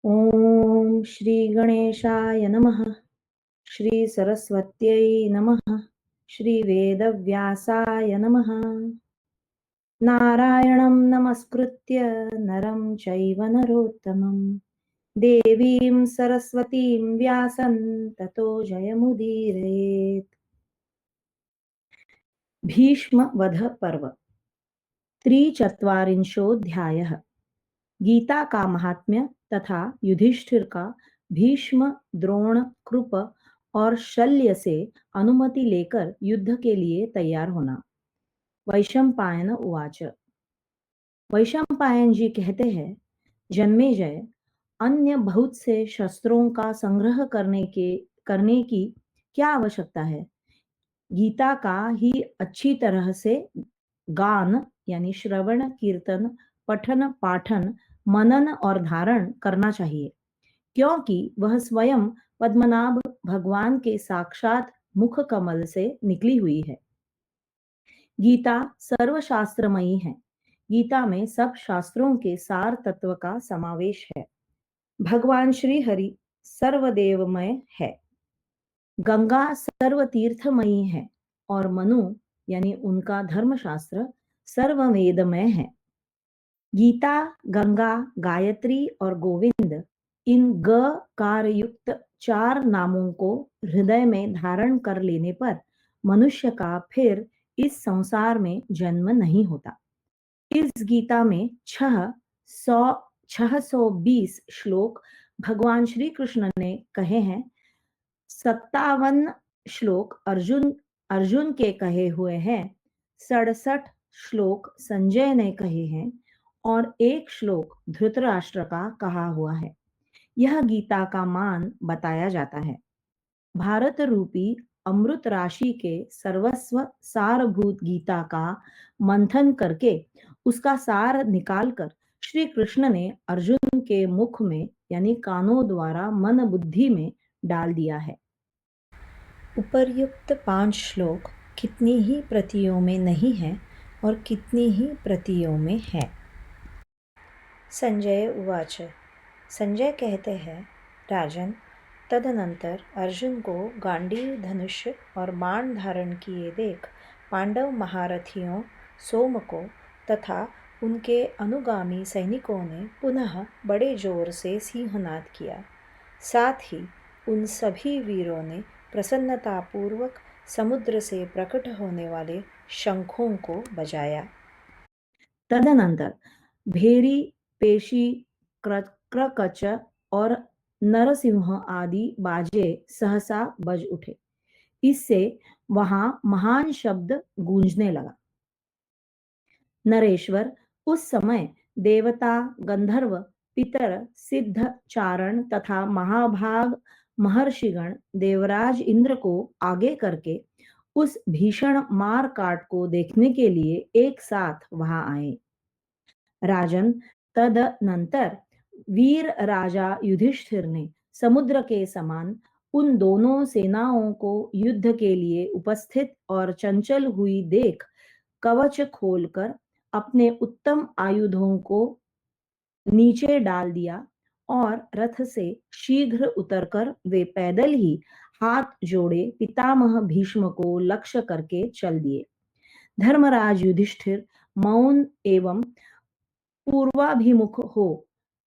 ॐ श्रीगणेशाय नमः। श्रीसरस्वत्यै नमः। श्रीवेदव्यासाय नमः। नारायणं नमस्कृत्य नरं चैव नरोत्तमं देवीं सरस्वतीं व्यासं ततो जयमुदीरयेत्। भीष्मवध पर्व त्रिचत्वारिंशोऽध्यायः। गीता का महात्म्य तथा युधिष्ठिर का भीष्म, द्रोण, कृप और शल्य से अनुमति लेकर युद्ध के लिए तैयार होना। वैशंपायन उवाच। वैशंपायन जी कहते हैं, जन्मेजय, अन्य बहुत से शस्त्रों का संग्रह करने की क्या आवश्यकता है। गीता का ही अच्छी तरह से गान यानी श्रवण, कीर्तन, पठन, पाठन, मनन और धारण करना चाहिए, क्योंकि वह स्वयं पद्मनाभ भगवान के साक्षात मुख कमल से निकली हुई है। गीता सर्वशास्त्रमयी है। गीता में सब शास्त्रों के सार तत्व का समावेश है। भगवान श्री हरि सर्वदेवमय है। गंगा सर्वतीर्थमयी है और मनु यानी उनका धर्मशास्त्र सर्ववेदमय है। गीता, गंगा, गायत्री और गोविंद, इन ग कार युक्त चार नामों को हृदय में धारण कर लेने पर मनुष्य का फिर इस संसार में जन्म नहीं होता। इस गीता में 620 श्लोक भगवान श्री कृष्ण ने कहे हैं। 57 श्लोक अर्जुन के कहे हुए हैं। 67 श्लोक संजय ने कहे हैं और एक श्लोक धृतराष्ट्र का कहा हुआ है। यह गीता का मान बताया जाता है। भारत रूपी अमृत राशि के सर्वस्व सारभूत गीता का मंथन करके उसका सार निकालकर श्री कृष्ण ने अर्जुन के मुख में यानी कानों द्वारा मन बुद्धि में डाल दिया है। उपर्युक्त 5 श्लोक कितनी ही प्रतियों में नहीं है और कितनी ही प्रतियों में है। संजय उवाच। संजय कहते हैं, राजन, तदनंतर अर्जुन को गांडीव, धनुष और बाण धारण किए देख पांडव महारथियों सोम को तथा उनके अनुगामी सैनिकों ने पुनः बड़े जोर से सिंहनाद किया। साथ ही उन सभी वीरों ने प्रसन्नतापूर्वक समुद्र से प्रकट होने वाले शंखों को बजाया। तदनंतर भेरी, पेशी, क्रकच और नरसिंह आदि बाजे सहसा बज उठे। इससे वहां महान शब्द गूंजने लगा। नरेश्वर, उस समय देवता, गंधर्व, पितर, सिद्ध, चारण तथा महाभाग महर्षिगण देवराज इंद्र को आगे करके उस भीषण मार काट को देखने के लिए एक साथ वहां आए। राजन, तदनंतर वीर राजा युधिष्ठिर ने समुद्र के समान उन दोनों सेनाओं को युद्ध के लिए उपस्थित और चंचल हुई देख कवच खोलकर अपने उत्तम आयुधों को नीचे डाल दिया और रथ से शीघ्र उतरकर वे पैदल ही हाथ जोड़े पितामह भीष्म को लक्ष्य करके चल दिए। धर्मराज युधिष्ठिर मौन एवं पूर्वाभिमुख हो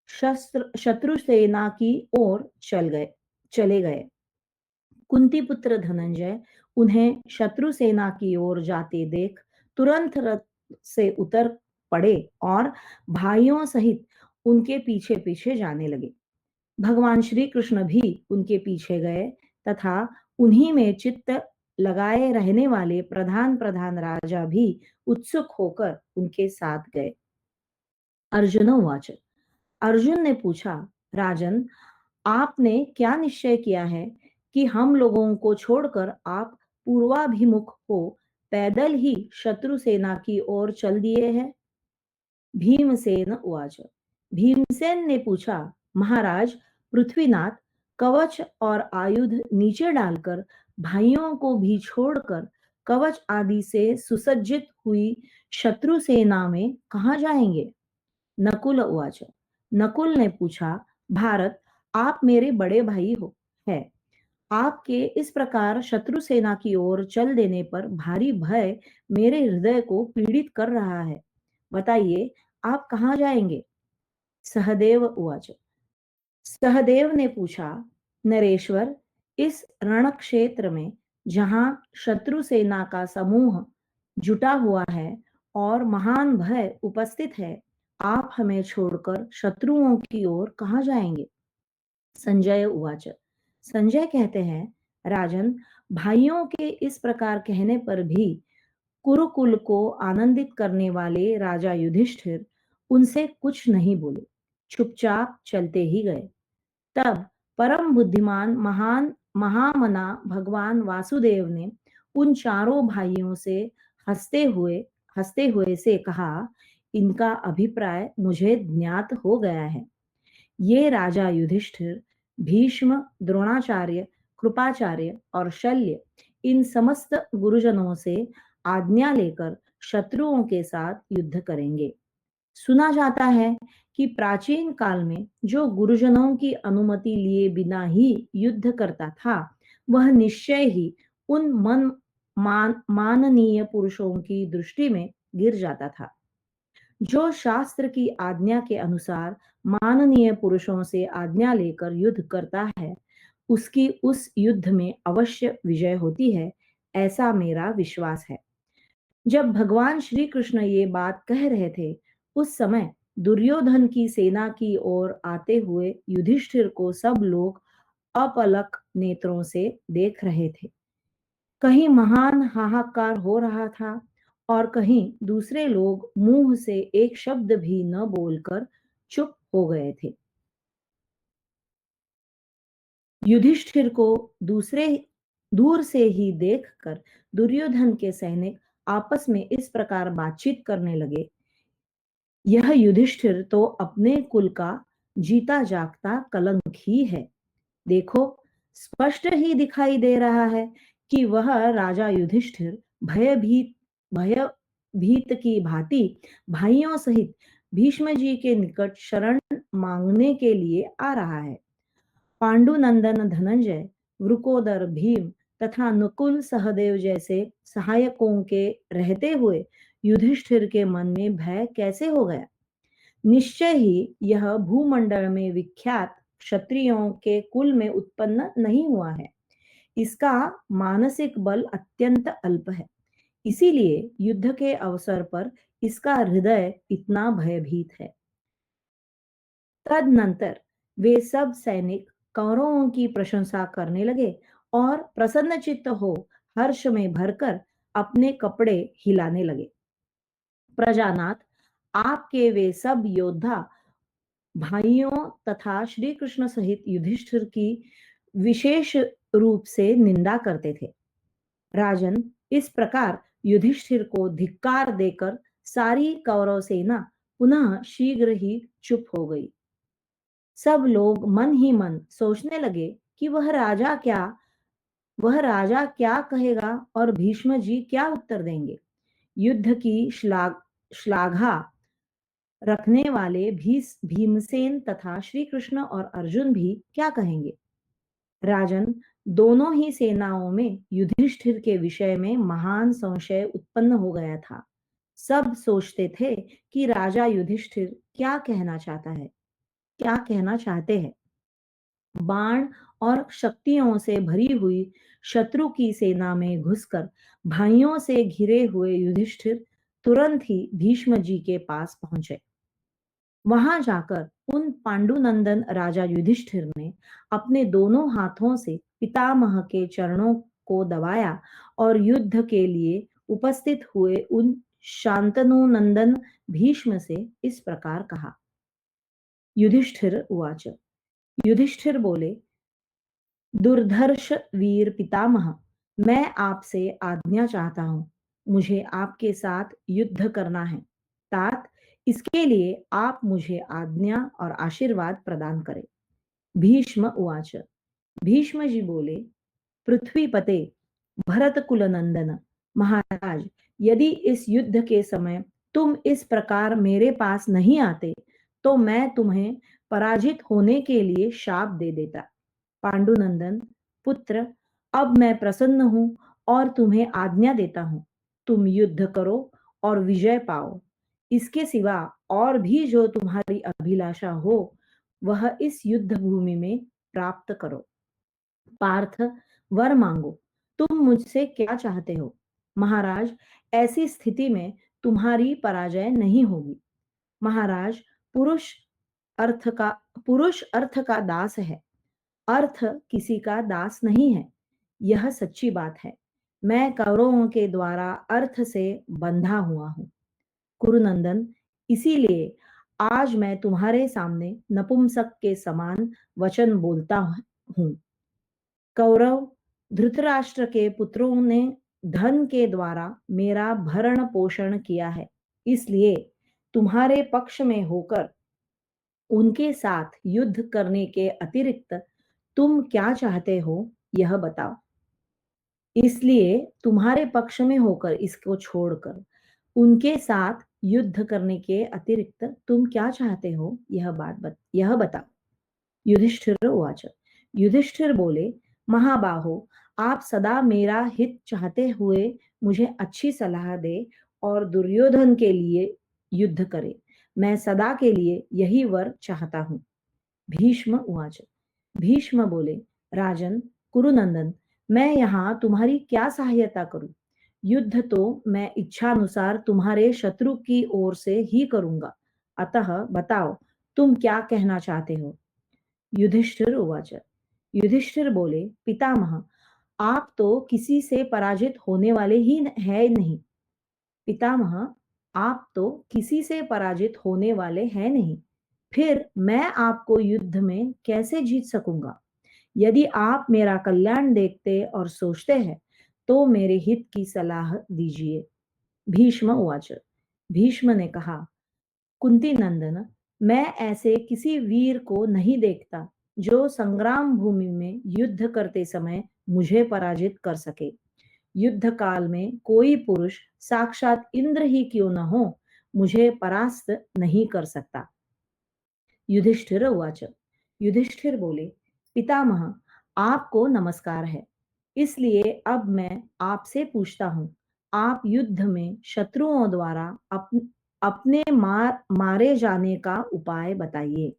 शत्रु सेना की ओर चले गए। कुंती पुत्र धनंजय उन्हें शत्रु सेना की ओर जाते देख तुरंत रथ से उतर पड़े और भाइयों सहित उनके पीछे पीछे जाने लगे। भगवान श्री कृष्ण भी उनके पीछे गए तथा उन्हीं में चित्त लगाए रहने वाले प्रधान प्रधान राजा भी उत्सुक होकर उनके साथ गए। अर्जुन उवाच। अर्जुन ने पूछा, राजन, आपने क्या निश्चय किया है कि हम लोगों को छोड़कर आप पूर्वाभिमुख हो पैदल ही शत्रु सेना की ओर चल दिए हैं। भीमसेन उवाच। भीमसेन ने पूछा, महाराज पृथ्वीनाथ, कवच और आयुध नीचे डालकर भाइयों को भी छोड़कर कवच आदि से सुसज्जित हुई शत्रु सेना में कहाँ जाएंगे। नकुल उवाच। नकुल ने पूछा, भारत, आप मेरे बड़े भाई हो है। आपके इस प्रकार शत्रु सेना की ओर चल देने पर भारी भय मेरे हृदय को पीड़ित कर रहा है। बताइए, आप कहाँ जाएंगे? सहदेव उवाच। सहदेव ने पूछा, नरेश्वर, इस रण क्षेत्र में जहां शत्रु सेना का समूह जुटा हुआ है और महान भय उपस्थित है, आप हमें छोड़कर शत्रुओं की ओर कहाँ जाएंगे? संजय उवाच। संजय कहते हैं, राजन, भाइयों के इस प्रकार कहने पर भी कुरुकुल को आनंदित करने वाले राजा युधिष्ठिर उनसे कुछ नहीं बोले, चुपचाप चलते ही गए। तब परम बुद्धिमान महान महामना भगवान वासुदेव ने उन चारों भाइयों से हंसते हुए हंसते हुए से कहा, इनका अभिप्राय मुझे ज्ञात हो गया है। ये राजा युधिष्ठिर भीष्म, द्रोणाचार्य, कृपाचार्य और शल्य, इन समस्त गुरुजनों से आज्ञा लेकर शत्रुओं के साथ युद्ध करेंगे। सुना जाता है कि प्राचीन काल में जो गुरुजनों की अनुमति लिए बिना ही युद्ध करता था, वह निश्चय ही उन माननीय पुरुषों की दृष्टि में गिर जाता था। जो शास्त्र की आज्ञा के अनुसार माननीय पुरुषों से आज्ञा लेकर युद्ध करता है, उसकी उस युद्ध में अवश्य विजय होती है, ऐसा मेरा विश्वास है। जब भगवान श्री कृष्ण ये बात कह रहे थे, उस समय दुर्योधन की सेना की ओर आते हुए युधिष्ठिर को सब लोग अपलक नेत्रों से देख रहे थे। कहीं महान हाहाकार हो रहा था और कहीं दूसरे लोग मुंह से एक शब्द भी न बोलकर चुप हो गए थे। युधिष्ठिर को दूसरे दूर से ही देखकर दुर्योधन के सैनिक आपस में इस प्रकार बातचीत करने लगे, यह युधिष्ठिर तो अपने कुल का जीता जागता कलंक ही है। देखो, स्पष्ट ही दिखाई दे रहा है कि वह राजा युधिष्ठिर भयभीत की भांति भाइयों सहित भीष्म जी के निकट शरण मांगने के लिए आ रहा है। पांडुनंदन धनंजय, वृकोदर भीम तथा नकुल सहदेव जैसे सहायकों के रहते हुए युधिष्ठिर के मन में भय कैसे हो गया? निश्चय ही यह भूमंडल में विख्यात क्षत्रियों के कुल में उत्पन्न नहीं हुआ है। इसका मानसिक बल अत्यंत अल्प है, इसीलिए युद्ध के अवसर पर इसका हृदय इतना भयभीत है। तदनंतर वे सब सैनिक कौरवों की प्रशंसा करने लगे और प्रसन्नचित्त हो हर्ष में भरकर अपने कपड़े हिलाने लगे। प्रजानाथ, आपके वे सब योद्धा भाइयों तथा श्री कृष्ण सहित युधिष्ठिर की विशेष रूप से निंदा करते थे। राजन, इस प्रकार युधिष्ठिर को धिक्कार देकर सारी कौरव सेना पुनः शीघ्र ही चुप हो गई। सब लोग मन ही मन सोचने लगे कि वह राजा क्या कहेगा और भीष्म जी क्या उत्तर देंगे। युद्ध की श्लाघा रखने वाले भीमसेन तथा श्री कृष्ण और अर्जुन भी क्या कहेंगे। राजन, दोनों ही सेनाओं में युधिष्ठिर के विषय में महान संशय उत्पन्न हो गया था। सब सोचते थे कि राजा युधिष्ठिर क्या कहना चाहते हैं। बाण और शक्तियों से भरी हुई शत्रु की सेना में घुसकर भाइयों से घिरे हुए युधिष्ठिर तुरंत ही भीष्म जी के पास पहुंचे। वहां जाकर उन पांडुनंदन राजा युधिष्ठिर ने अपने दोनों हाथों से पितामह के चरणों को दबाया और युद्ध के लिए उपस्थित हुए उन शांतनु नंदन भीष्म से इस प्रकार कहा। युधिष्ठिर उवाच। युधिष्ठिर बोले, दुर्धर्ष वीर पितामह, मैं आपसे आज्ञा चाहता हूं। मुझे आपके साथ युद्ध करना है। तात, इसके लिए आप मुझे आज्ञा और आशीर्वाद प्रदान करें। भीष्म उवाच। भीष्म जी बोले, पृथ्वीपते भरत कुल नंदन, महाराज, यदि इस युद्ध के समय तुम इस प्रकार मेरे पास नहीं आते, तो मैं तुम्हें पराजित होने के लिए शाप दे देता। पांडुनंदन, पुत्र, अब मैं प्रसन्न हूं और तुम्हें आज्ञा देता हूं। तुम युद्ध करो और विजय पाओ। इसके सिवा और भी जो तुम्हारी अभिलाषा हो, वह इस युद्ध भूमि में प्राप्त करो। पार्थ, वर मांगो। तुम मुझसे क्या चाहते हो? महाराज, ऐसी स्थिति में तुम्हारी पराजय नहीं होगी। महाराज, पुरुष अर्थ का पुरुष अर्थ का दास है, अर्थ किसी का दास नहीं है। यह सच्ची बात है। मैं कौरवों के द्वारा अर्थ से बंधा हुआ हूं। कुरुनंदन, इसीलिए आज मैं तुम्हारे सामने नपुंसक के समान वचन बोलता हूं। कौरव धृतराष्ट्र के पुत्रों ने धन के द्वारा मेरा भरण पोषण किया है, इसलिए तुम्हारे पक्ष में होकर उनके साथ युद्ध करने के अतिरिक्त तुम क्या चाहते हो, यह बताओ। इसलिए तुम्हारे पक्ष में होकर, इसको छोड़कर उनके साथ युद्ध करने के अतिरिक्त तुम क्या चाहते हो, यह बताओ। युधिष्ठिर उवाच। युधिष्ठिर बोले, महाबाहो, आप सदा मेरा हित चाहते हुए मुझे अच्छी सलाह दे और दुर्योधन के लिए युद्ध करे। मैं सदा के लिए यही वर चाहता हूं। भीष्म उवाच। भीष्म बोले, राजन कुरुनंदन, मैं यहाँ तुम्हारी क्या सहायता करूं? युद्ध तो मैं इच्छानुसार तुम्हारे शत्रु की ओर से ही करूंगा। अतः बताओ, तुम क्या कहना चाहते हो? युधिष्ठिर उवाच। युधिष्ठिर बोले, पितामह, आप तो किसी से पराजित होने वाले ही है नहीं। पितामह, आप तो किसी से पराजित होने वाले हैं नहीं, फिर मैं आपको युद्ध में कैसे जीत सकूंगा? यदि आप मेरा कल्याण देखते और सोचते हैं, तो मेरे हित की सलाह दीजिए। भीष्म उवाच। भीष्म ने कहा, कुंती नंदन, मैं ऐसे किसी वीर को नहीं देखता जो संग्राम भूमि में युद्ध करते समय मुझे पराजित कर सके। युद्ध काल में कोई पुरुष, साक्षात इंद्र ही क्यों न हो, मुझे परास्त नहीं कर सकता। युधिष्ठिर उवाच। युधिष्ठिर बोले, पितामह, आपको नमस्कार है। इसलिए अब मैं आपसे पूछता हूँ, आप युद्ध में शत्रुओं द्वारा अपने मारे जाने का उपाय बताइए।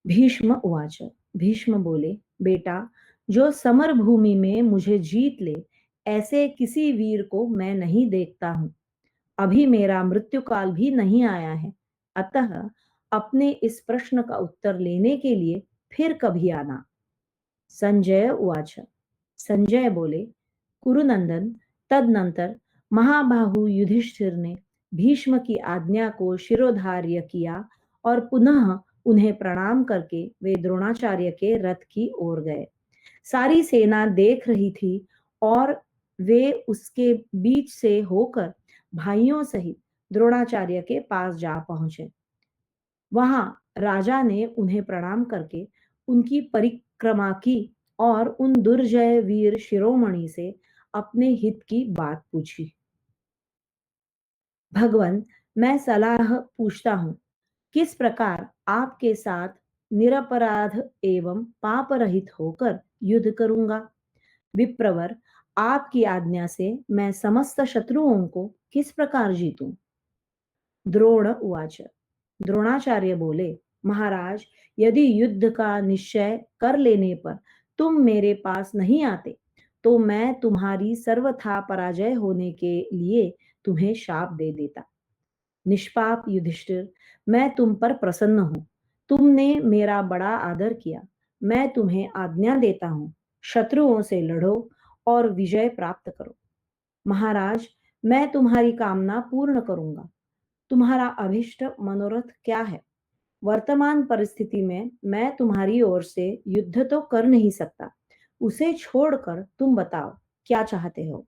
भीष्म उवाच। भीष्म बोले, बेटा, जो समर भूमि में मुझे जीत ले, ऐसे किसी वीर को मैं नहीं देखता हूं। अभी मेरा मृत्यु काल भी नहीं आया है। अतः अपने इस प्रश्न का उत्तर लेने के लिए फिर कभी आना। संजय उवाच। संजय बोले, कुरुनंदन, तदनंतर महाबाहु युधिष्ठिर ने भीष्म की आज्ञा को शिरोधार्य किया और पुनः उन्हें प्रणाम करके वे द्रोणाचार्य के रथ की ओर गए। सारी सेना देख रही थी और वे उसके बीच से होकर भाइयों सहित द्रोणाचार्य के पास जा पहुंचे। वहां राजा ने उन्हें प्रणाम करके उनकी परिक्रमा की और उन दुर्जय वीर शिरोमणि से अपने हित की बात पूछी। भगवान, मैं सलाह पूछता हूँ, किस प्रकार आपके साथ निरपराध एवं पाप रहित होकर युद्ध करूंगा? विप्रवर, आपकी आज्ञा से मैं समस्त शत्रुओं को किस प्रकार जीतूं? द्रोण उवाच। द्रोणाचार्य बोले, महाराज, यदि युद्ध का निश्चय कर लेने पर तुम मेरे पास नहीं आते, तो मैं तुम्हारी सर्वथा पराजय होने के लिए तुम्हें शाप दे देता। निष्पाप युधिष्ठिर, मैं तुम पर प्रसन्न हूं। तुमने मेरा बड़ा आदर किया। मैं तुम्हें आज्ञा देता हूं, शत्रुओं से लड़ो और विजय प्राप्त करो। महाराज, मैं तुम्हारी कामना पूर्ण करूंगा। तुम्हारा अभिष्ट मनोरथ क्या है? वर्तमान परिस्थिति में मैं तुम्हारी ओर से युद्ध तो कर नहीं सकता। उसे छोड़कर तुम बताओ, क्या चाहते हो?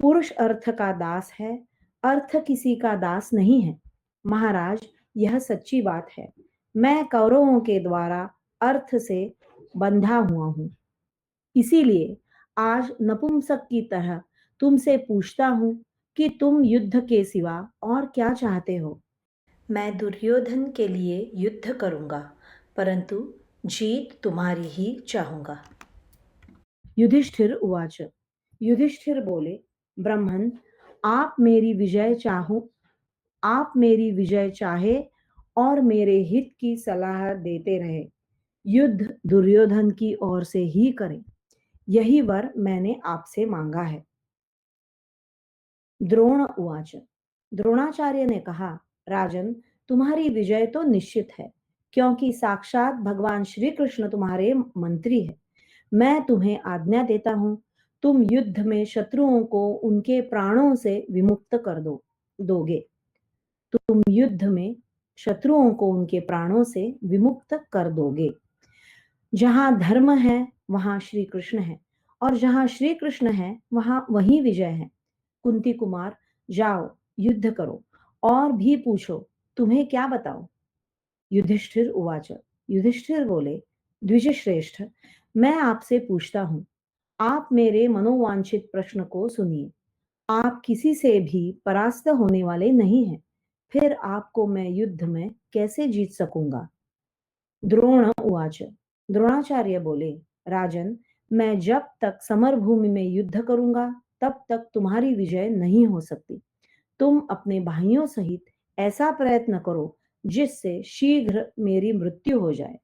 पुरुष अर्थ का दास है, अर्थ किसी का दास नहीं है। महाराज, यह सच्ची बात है। मैं कौरवों के द्वारा अर्थ से बंधा हुआ हूं। इसीलिए आज नपुंसक की तरह तुमसे पूछता हूं कि तुम युद्ध के सिवा और क्या चाहते हो? मैं दुर्योधन के लिए युद्ध करूंगा, परंतु जीत तुम्हारी ही चाहूंगा। युधिष्ठिर उवाच। युधिष्ठिर बोले, ब्रह्मन, आप मेरी विजय चाहो आप मेरी विजय चाहे और मेरे हित की सलाह देते रहे। युद्ध दुर्योधन की ओर से ही करें, यही वर मैंने आपसे मांगा है। द्रोण उवाच। द्रोणाचार्य ने कहा, राजन, तुम्हारी विजय तो निश्चित है, क्योंकि साक्षात भगवान श्री कृष्ण तुम्हारे मंत्री है। मैं तुम्हें आज्ञा देता हूं, तुम युद्ध में शत्रुओं को उनके प्राणों से विमुक्त कर दोगे। तुम युद्ध में शत्रुओं को उनके प्राणों से विमुक्त कर दोगे। जहां धर्म है वहां श्री कृष्ण है, और जहां श्री कृष्ण है वहां वही विजय है। कुंती कुमार, जाओ, युद्ध करो, और भी पूछो, तुम्हें क्या बताओ। युधिष्ठिर उवाच। युधिष्ठिर बोले, द्विजश्रेष्ठ, मैं आपसे पूछता हूं, आप मेरे मनोवांछित प्रश्न को सुनिए। आप किसी से भी परास्त होने वाले नहीं हैं, फिर आपको मैं युद्ध में कैसे जीत सकूंगा। द्रोण उवाच। द्रोणाचार्य बोले, राजन, मैं जब तक समरभूमि में युद्ध करूंगा तब तक तुम्हारी विजय नहीं हो सकती। तुम अपने भाइयों सहित ऐसा प्रयत्न करो जिससे शीघ्र मेरी मृत्यु हो जाए।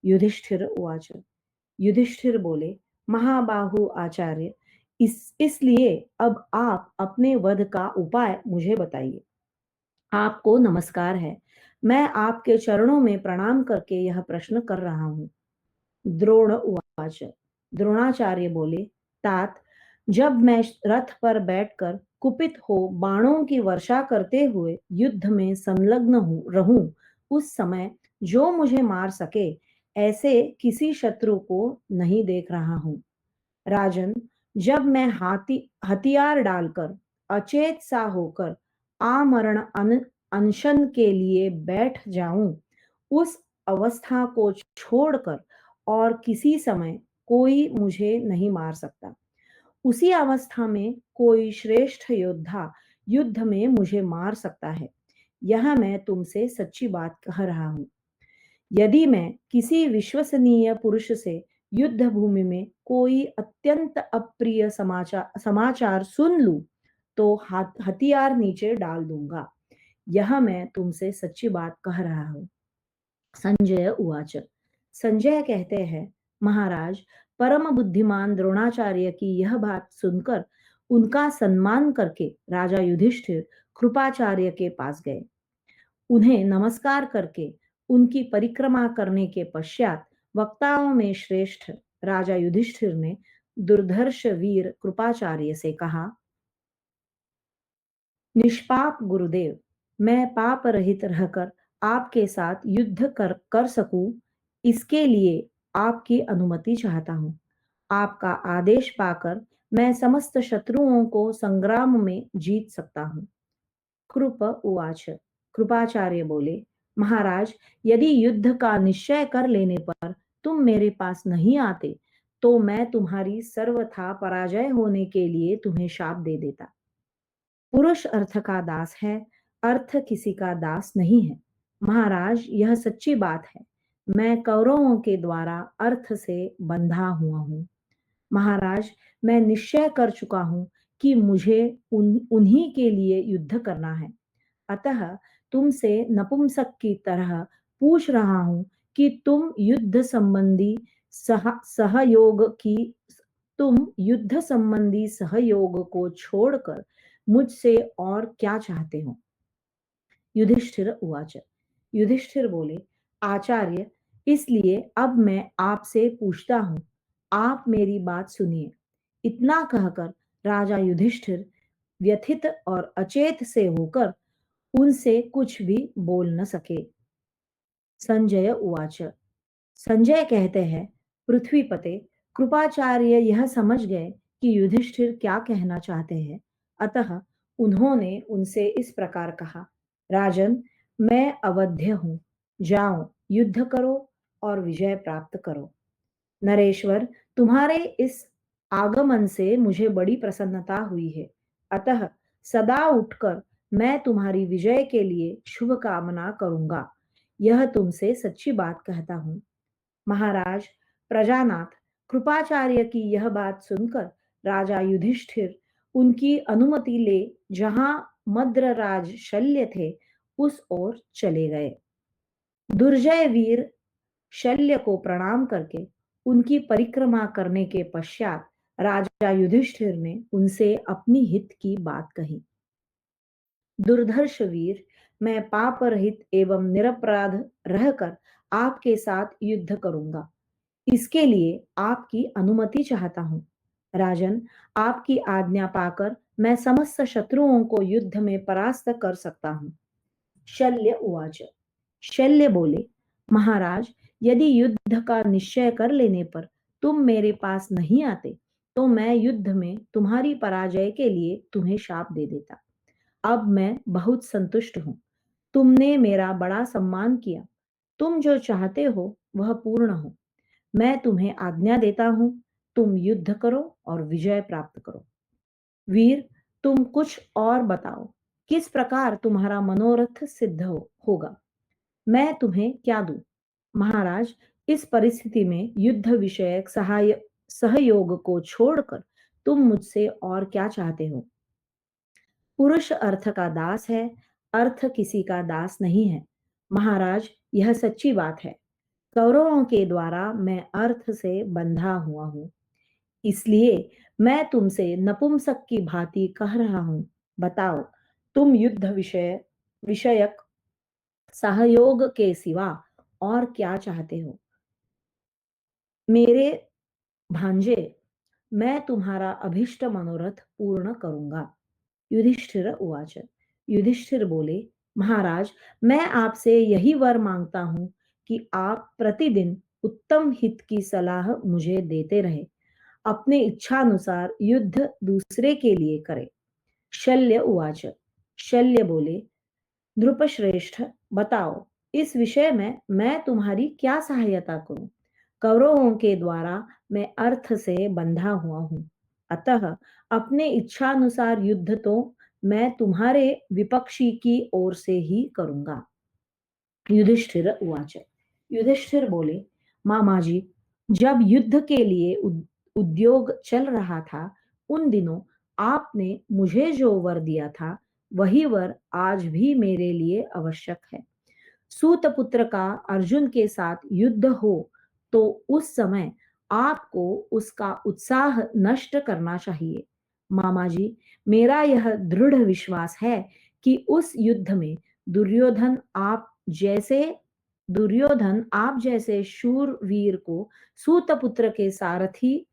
युधिष्ठिर उवाच। युधिष्ठिर बोले, महाबाहु आचार्य, इसलिए अब आप अपने वध का उपाय मुझे बताइए। आपको नमस्कार है। मैं आपके चरणों में प्रणाम करके यह प्रश्न कर रहा हूँ। द्रोण उवाच। द्रोणाचार्य बोले, तात, जब मैं रथ पर बैठकर कुपित हो बाणों की वर्षा करते हुए युद्ध में संलग्न रहूं, उस समय जो मुझे मार सके ऐसे किसी शत्रु को नहीं देख रहा हूं। राजन, जब मैं हथियार डालकर अचेत सा होकर आमरण अनशन के लिए बैठ जाऊं, उस अवस्था को छोड़कर और किसी समय कोई मुझे नहीं मार सकता। उसी अवस्था में कोई श्रेष्ठ योद्धा युद्ध में मुझे मार सकता है। यह मैं तुमसे सच्ची बात कह रहा हूं। यदि मैं किसी विश्वसनीय पुरुष से युद्ध भूमि में कोई अत्यंत अप्रिय समाचार सुन लूं, तो हथियार नीचे डाल दूंगा। यह मैं तुमसे सच्ची बात कह रहा हूं। संजय उवाच। संजय कहते हैं, महाराज, परम बुद्धिमान द्रोणाचार्य की यह बात सुनकर उनका सम्मान करके राजा युधिष्ठिर कृपाचार्य के पास गए। उन्हें नमस्कार करके उनकी परिक्रमा करने के पश्चात वक्ताओं में श्रेष्ठ राजा युधिष्ठिर ने दुर्धर्ष वीर कृपाचार्य से कहा, निष्पाप गुरुदेव, मैं पाप रहित रहकर आपके साथ युद्ध कर सकूं, इसके लिए आपकी अनुमति चाहता हूं। आपका आदेश पाकर मैं समस्त शत्रुओं को संग्राम में जीत सकता हूं। कृप उवाच। कृपाचार्य बोले, महाराज, यदि युद्ध का निश्चय कर लेने पर तुम मेरे पास नहीं आते, तो मैं तुम्हारी सर्वथा पराजय होने के लिए तुम्हें शाप दे देता। पुरुष अर्थ का दास है, अर्थ किसी का दास नहीं है। महाराज, यह सच्ची बात है। मैं कौरवों के द्वारा अर्थ से बंधा हुआ हूँ। महाराज, मैं निश्चय कर चुका हूं कि मुझे उन्हीं के लिए युद्ध करना है। अतः तुमसे नपुंसक की तरह पूछ रहा हूं कि सहयोग की तुम युद्ध संबंधी सहयोग को छोड़कर मुझसे और क्या चाहते हो। युधिष्ठिर उवाच। युधिष्ठिर बोले, आचार्य, इसलिए अब मैं आपसे पूछता हूं, आप मेरी बात सुनिए। इतना कहकर राजा युधिष्ठिर व्यथित और अचेत से होकर उनसे कुछ भी बोल न सके। संजय उवाच। संजय कहते हैं, पृथ्वीपते, कृपाचार्य यह समझ गए कि युधिष्ठिर क्या कहना चाहते हैं। अतः उन्होंने उनसे इस प्रकार कहा, राजन, मैं अवध्य हूं, जाओ, युद्ध करो और विजय प्राप्त करो। नरेश्वर, तुम्हारे इस आगमन से मुझे बड़ी प्रसन्नता हुई है। अतः सदा उठकर मैं तुम्हारी विजय के लिए शुभ कामना करूंगा। यह तुमसे सच्ची बात कहता हूँ। महाराज प्रजानाथ, कृपाचार्य की यह बात सुनकर राजा युधिष्ठिर उनकी अनुमति ले जहां मद्रराज शल्य थे उस ओर चले गए। दुर्जय वीर शल्य को प्रणाम करके उनकी परिक्रमा करने के पश्चात राजा युधिष्ठिर ने उनसे अपनी हित की बात कही। दुर्धर्ष वीर, मैं पाप रहित एवं निरपराध रहकर आपके साथ युद्ध करूंगा। इसके लिए आपकी अनुमति चाहता हूँ। राजन, आपकी आज्ञा पाकर मैं समस्त शत्रुओं को युद्ध में परास्त कर सकता हूँ। शल्य उवाच। शल्य बोले, महाराज, यदि युद्ध का निश्चय कर लेने पर तुम मेरे पास नहीं आते तो मैं युद्ध में तुम्हारी पराजय के लिए तुम्हें शाप दे देता। अब मैं बहुत संतुष्ट हूँ। तुमने मेरा बड़ा सम्मान किया। तुम जो चाहते हो वह पूर्ण हो। मैं तुम्हें आज्ञा देता हूँ, तुम युद्ध करो और विजय प्राप्त करो। वीर, तुम कुछ और बताओ, किस प्रकार तुम्हारा मनोरथ सिद्ध होगा। मैं तुम्हें क्या दूं? महाराज, इस परिस्थिति में युद्ध विषयक सहाय सहयोग को छोड़कर तुम मुझसे और क्या चाहते हो? पुरुष अर्थ का दास है, अर्थ किसी का दास नहीं है। महाराज, यह सच्ची बात है। कौरवों के द्वारा मैं अर्थ से बंधा हुआ हूँ। इसलिए मैं तुमसे नपुंसक की भांति कह रहा हूं। बताओ, तुम युद्ध विषयक सहयोग के सिवा और क्या चाहते हो? मेरे भांजे, मैं तुम्हारा अभिष्ट मनोरथ पूर्ण करूंगा। युधिष्ठिर उवाच। युधिष्ठिर बोले, महाराज, मैं आपसे यही वर मांगता हूं कि आप प्रतिदिन उत्तम हित की सलाह मुझे देते रहे। अपने इच्छानुसार युद्ध दूसरे के लिए करे। शल्य उवाच। शल्य बोले, नृपश्रेष्ठ, बताओ, इस विषय में मैं तुम्हारी क्या सहायता करूं? कौरवों के द्वारा मैं अर्थ से बंधा हुआ हूं। अतः अपने इच्छानुसार युद्ध तो मैं तुम्हारे विपक्षी की ओर से ही करूंगा। युधिष्ठिर उवाच। युधिष्ठिर बोले, मामा जी, जब युद्ध के लिए उद्योग चल रहा था उन दिनों आपने मुझे जो वर दिया था वही वर आज भी मेरे लिए आवश्यक है। सूत पुत्र का अर्जुन के साथ युद्ध हो तो उस समय आपको उसका उत्साह नष्ट करना चाहिए। मामा जी, मेरा यह दृढ़ विश्वास है कि उस युद्ध में दुर्योधन आप जैसे दुर्योधन आप जैसे शूरवीर को सूतपुत्र के सारथी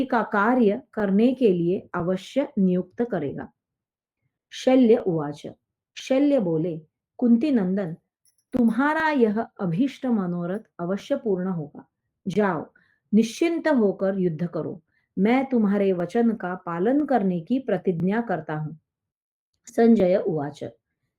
का कार्य करने के लिए अवश्य नियुक्त करेगा। शल्य उवाच। शल्य बोले, कुंती नंदन, तुम्हारा यह अभीष्ट मनोरथ अवश्य पूर्ण होगा। जाओ, निश्चिंत होकर युद्ध करो। मैं तुम्हारे वचन का पालन करने की प्रतिज्ञा करता हूँ। संजय उवाच।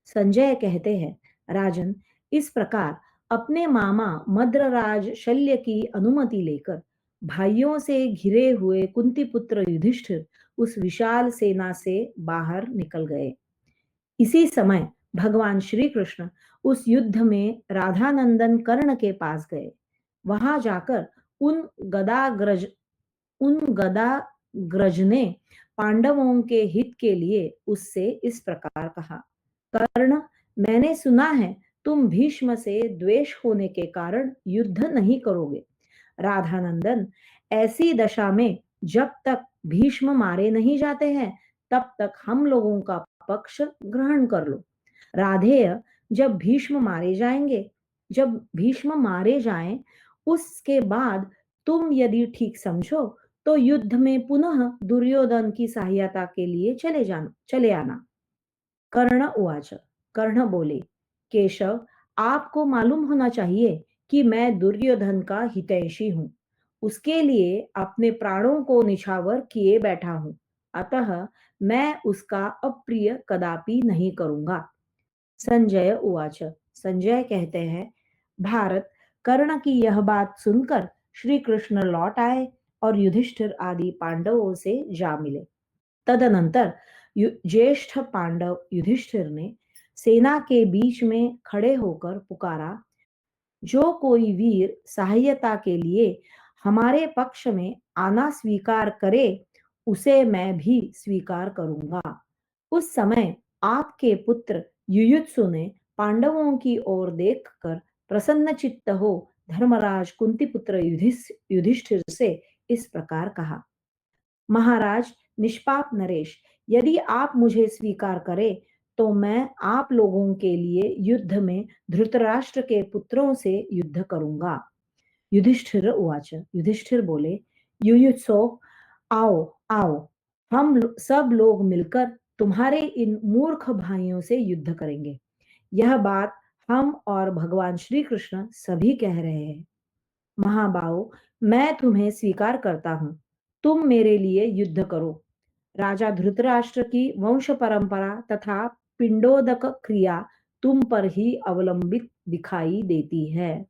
संजय कहते हैं, राजन, इस प्रकार अपने मामा मद्रराज शल्य की अनुमति लेकर भाइयों से घिरे हुए कुंती पुत्र युधिष्ठिर उस विशाल सेना से बाहर निकल गए। इसी समय भगवान श्री कृष्ण उस युद्ध में राधानंदन कर्ण के पास गए। वहां जाकर उन गदाग्रज ने पांडवों के हित के लिए उससे इस प्रकार कहा, कर्ण, मैंने सुना है तुम भीष्म से द्वेष होने के कारण युद्ध नहीं करोगे। राधानंदन, ऐसी दशा में जब तक भीष्म मारे नहीं जाते हैं तब तक हम लोगों का पक्ष ग्रहण कर लो। राधेय, जब भीष्म मारे जाएं उसके बाद तुम यदि ठीक समझो तो युद्ध में पुनः दुर्योधन की सहायता के लिए चले आना। कर्ण उवाच। कर्ण बोले, केशव, आपको मालूम होना चाहिए कि मैं दुर्योधन का हितैषी हूँ। उसके लिए अपने प्राणों को निछावर किए बैठा हूँ। अतः मैं उसका अप्रिय कदापि नहीं करूंगा। संजय उवाच। संजय कहते हैं, भारत, कर्ण की यह बात सुनकर श्री कृष्ण लौट आए और युधिष्ठिर आदि पांडवों से जा मिले। तदनंतर ज्येष्ठ पांडव युधिष्ठिर ने सेना के बीच में खड़े होकर पुकारा, जो कोई वीर सहायता के लिए हमारे पक्ष में आना स्वीकार करे, उसे मैं भी स्वीकार करूंगा। उस समय आपके पुत्र युयुत्सु ने पांडवों की ओर देखकर प्रसन्नचित्त हो धर्मराज कुंती पुत्र युधिष्ठिर से इस प्रकार कहा, महाराज निष्पाप नरेश, यदि आप मुझे स्वीकार करें तो मैं आप लोगों के लिए युद्ध में धृतराष्ट्र के पुत्रों से युद्ध करूंगा। युधिष्ठिर उवाच, युधिष्ठिर बोले, युयुत्सो, आओ आओ, सब लोग मिलकर तुम्हारे इन मूर्ख भाइयों से युद्ध करेंगे। यह बात हम और भगवान श्री कृष्ण सभी कह रहे हैं। महाबाहो, मैं तुम्हें स्वीकार करता हूं, तुम मेरे लिए युद्ध करो। राजा धृतराष्ट्र की वंश परंपरा तथा पिंडोदक क्रिया तुम पर ही अवलंबित दिखाई देती है।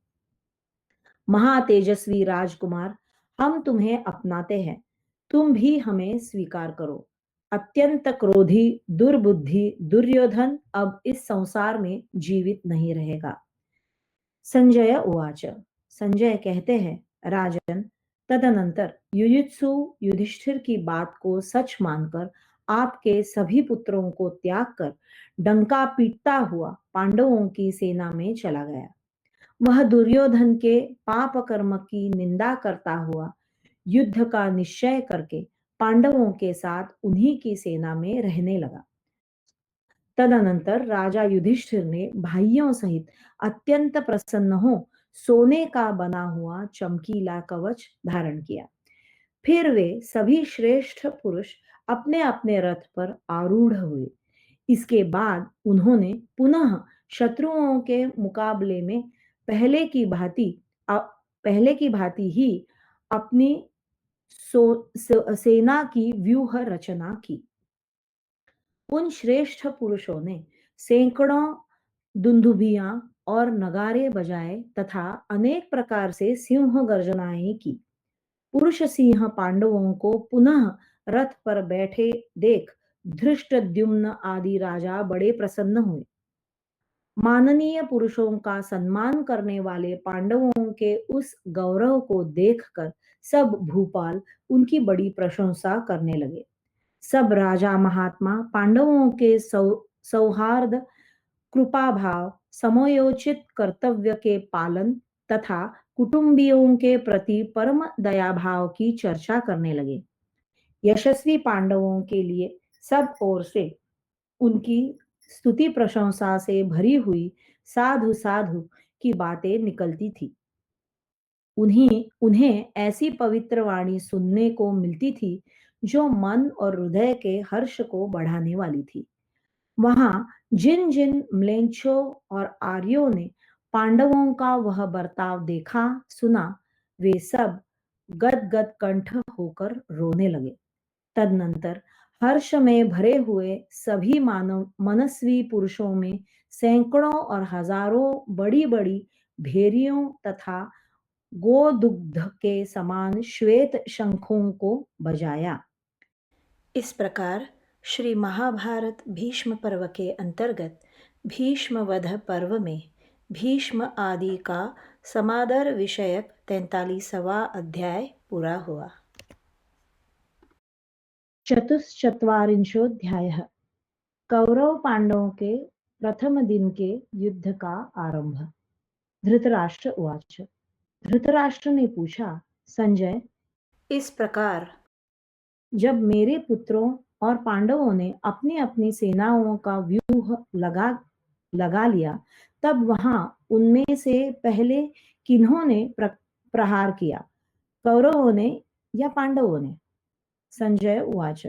महातेजस्वी राजकुमार, हम तुम्हें अपनाते हैं, तुम भी हमें स्वीकार करो। अत्यंत क्रोधी दुर्बुद्धि दुर्योधन अब इस संसार में जीवित नहीं रहेगा। संजय उवाच, संजय कहते हैं, राजन, तदनंतर युयुत्सु युधिष्ठिर की बात को सच मानकर आपके सभी पुत्रों को त्याग कर डंका पीटता हुआ पांडवों की सेना में चला गया। वह दुर्योधन के पाप कर्म की निंदा करता हुआ युद्ध का निश्चय करके पांडवों के साथ उन्हीं की सेना में रहने लगा। तदनंतर राजा युधिष्ठिर ने भाइयों सहित अत्यंत प्रसन्न हो सोने का बना हुआ चमकीला कवच धारण किया। फिर वे सभी श्रेष्ठ पुरुष अपने अपने रथ पर आरूढ़ हुए। इसके बाद उन्होंने पुनः शत्रुओं के मुकाबले में पहले की भांति पहले की भांति ही अपनी सेना की व्यूह रचना की। उन श्रेष्ठ पुरुषों ने सैकड़ों दुंदुभियां और नगारे बजाए तथा अनेक प्रकार से सिंह गर्जनाएं की। पुरुष सिंह पांडवों को पुनः रथ पर बैठे देख धृष्टद्युम्न आदि राजा बड़े प्रसन्न हुए। माननीय पुरुषों का सम्मान करने वाले पांडवों के उस गौरव को देखकर सब भूपाल उनकी बड़ी प्रशंसा करने लगे। सब राजा महात्मा पांडवों के सौहार्द, कृपा भाव, समयोचित कर्तव्य के पालन तथा कुटुंबियों के प्रति परम दया भाव की चर्चा करने लगे। यशस्वी पांडवों के लिए सब ओर से उनकी स्तुति प्रशंसा से भरी हुई साधु साधु की बातें निकलती थी। उन्हें उन्हें ऐसी पवित्र वाणी सुनने को मिलती थी जो मन और हृदय के हर्ष को बढ़ाने वाली थी। वहां जिन जिन म्लेच्छों और आर्यों ने पांडवों का वह बर्ताव देखा सुना, वे सब गदगद कंठ होकर रोने लगे। तदनंतर हर्ष में भरे हुए सभी मानव मनस्वी पुरुषों में सैकड़ों और हजारों बड़ी बड़ी भेरियों तथा गोदुग्ध के समान श्वेत शंखों को बजाया। इस प्रकार श्री महाभारत भीष्म पर्व के अंतर्गत भीष्म वध पर्व में भीष्म आदि का समादर विषयक 43वां अध्याय पूरा हुआ। चतुश्चत्वारिंशोऽध्यायः कौरव पांडवों के प्रथम दिन के युद्ध का आरंभ। धृतराष्ट्र उवाच, धृतराष्ट्र ने पूछा, संजय, इस प्रकार जब मेरे पुत्रों और पांडवों ने अपनी अपनी सेनाओं का व्यूह लगा लिया, तब वहां उनमें से पहले किन्होंने प्रहार किया, कौरवों ने या पांडवों ने? संजय उवाच,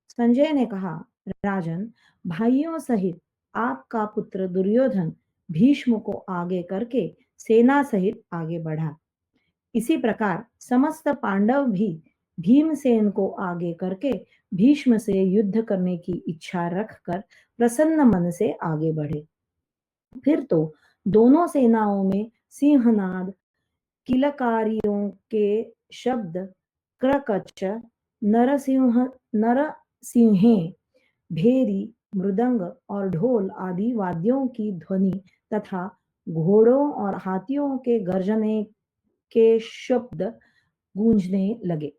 संजय ने कहा, राजन, भाइयों सहित आपका पुत्र दुर्योधन भीष्म को आगे करके सेना सहित आगे बढ़ा। इसी प्रकार समस्त पांडव भी भीमसेन को आगे करके भीष्म से युद्ध करने की इच्छा रखकर प्रसन्न मन से आगे बढ़े। फिर तो दोनों सेनाओं में सिंहनाद, किलकारियों के शब्द, क्रकच, नरसिंहे भेरी, मृदंग और ढोल आदि वाद्यों की ध्वनि तथा घोड़ों और हाथियों के गर्जने के शब्द गूंजने लगे।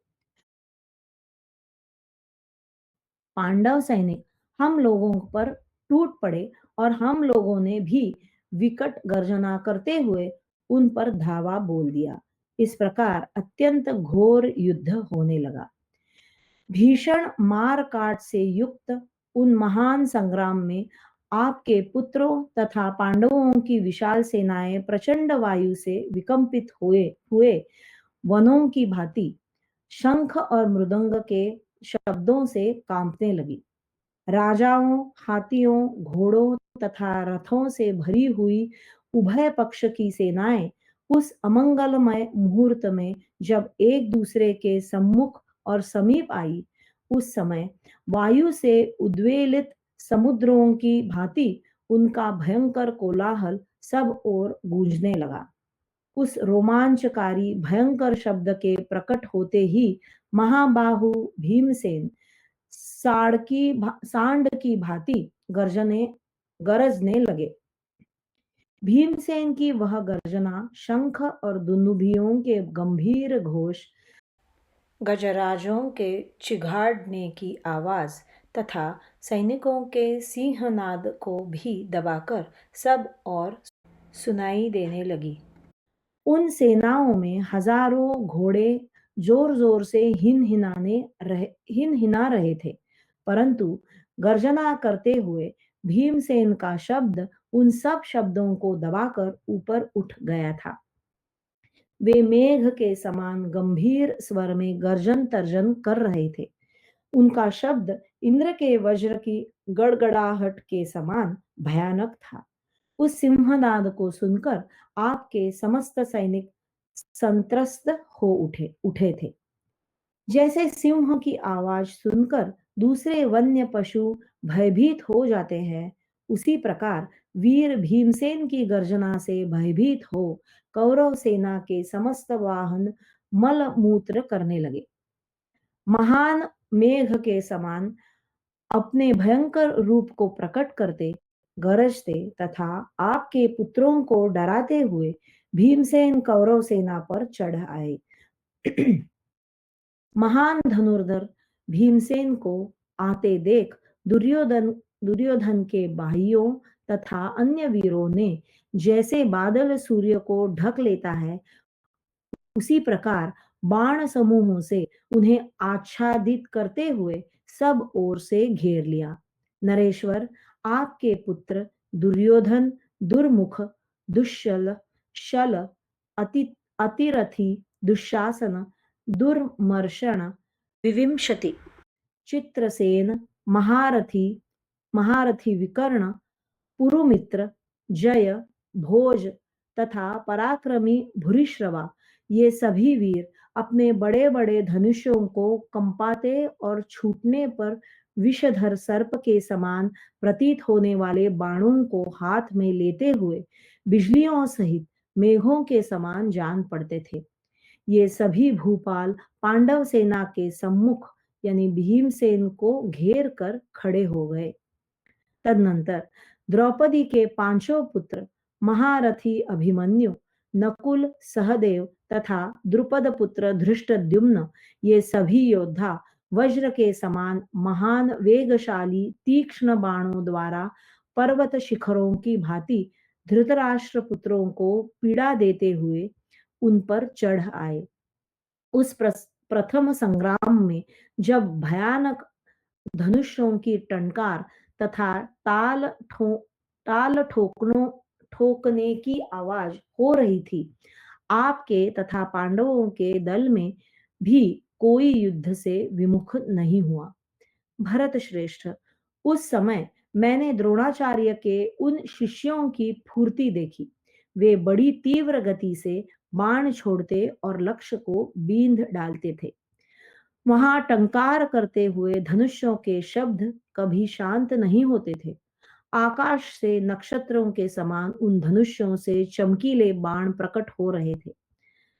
पांडव सैनिक हम लोगों पर टूट पड़े और हम लोगों ने भी विकट गर्जना करते हुए उन पर धावा बोल दिया। इस प्रकार अत्यंत घोर युद्ध होने लगा। भीषण मार काट से युक्त उन महान संग्राम में आपके पुत्रों तथा पांडवों की विशाल सेनाएं प्रचंड वायु से विकंपित हुए हुए वनों की भांति शंख और मृदंग के शब्दों से कांपने लगी। राजाओं, हाथियों, घोड़ों तथा रथों से भरी हुई उभय पक्ष की सेनाएं उस अमंगलमय मुहूर्त में जब एक दूसरे के सम्मुख और समीप आई, उस समय वायु से उद्वेलित समुद्रों की भांति उनका भयंकर कोलाहल सब ओर गूंजने लगा। उस रोमांचकारी भयंकर शब्द के प्रकट होते ही महाबाहु भीमसेन सांड की भांति गरजने लगे। भीमसेन की वह गर्जना शंख और दुंदुभियों के गंभीर घोष, गजराजों के चिघाड़ने की आवाज तथा सैनिकों के सिंहनाद को भी दबाकर सब और सुनाई देने लगी। उन सेनाओं में हजारों घोड़े जोर जोर से हिन हिना रहे थे, परंतु गर्जना करते हुए भीमसेन का शब्द उन सब शब्दों को दबाकर ऊपर उठ गया था। वे मेघ के समान गंभीर स्वर में गर्जन तर्जन कर रहे थे। उनका शब्द इंद्र के वज्र की गड़गड़ाहट के समान भयानक था। उस सिंहनाद को सुनकर आपके समस्त सैनिक संत्रस्त हो उठे थे। जैसे सिंह की आवाज सुनकर दूसरे वन्य पशु भयभीत हो जाते हैं, उसी प्रकार वीर भीमसेन की गर्जना से भयभीत हो कौरव सेना के समस्त वाहन मल मूत्र करने लगे। महान मेघ के समान अपने भयंकर रूप को प्रकट करते, गरजते तथा आपके पुत्रों को डराते हुए भीमसेन कौरव सेना पर चढ़ आए। महान धनुर्धर भीमसेन को आते देख दुर्योधन दुर्योधन के भाइयों तथा अन्य वीरों ने जैसे बादल सूर्य को ढक लेता है, उसी प्रकार बाण समूहों से उन्हें आच्छादित करते हुए सब ओर से घेर लिया। नरेश्वर, आपके पुत्र दुर्योधन, दुर्मुख, दुश्शल, शल, अति अतिरथी, दुशासन, दुर्मर्शन, विविंशति, चित्रसेन, महारथी विकर्ण, पुरुमित्र, जय, भोज तथा पराक्रमी भूरिश्रवा, ये सभी वीर अपने बड़े बड़े धनुषों को कंपाते और छूटने पर विषधर सर्प के समान प्रतीत होने वाले बाणों को हाथ में लेते हुए बिजलियों सहित मेघों के समान जान पड़ते थे। ये सभी भूपाल पांडव सेना के सम्मुख यानी भीमसेन को घेर कर खड़े हो गए। तदनंतर द्रौपदी के पांचों पुत्र महारथी अभिमन्यु, नकुल, सहदेव तथा द्रुपद पुत्र धृष्टद्युम्न, ये सभी योद्धा वज्र के समान महान वेगशाली तीक्ष्ण बाणों द्वारा पर्वत शिखरों की भांति धृतराष्ट्र पुत्रों को पीड़ा देते हुए उन पर चढ़ आए। उस प्रथम संग्राम में जब भयानक धनुषों की टंकार तथा ताल ठोकने की आवाज हो रही थी, आपके तथा पांडवों के दल में भी कोई युद्ध से विमुख नहीं हुआ। भरत श्रेष्ठ, उस समय मैंने द्रोणाचार्य के उन शिष्यों की फूर्ति देखी। वे बड़ी तीव्र गति से बाण छोड़ते और लक्ष्य को बींध डालते थे। वहां टंकार करते हुए धनुष्यों के शब्द कभी शांत नहीं होते थे। आकाश से नक्षत्रों के समान उन धनुष्यों से चमकीले बाण प्रकट हो रहे थे।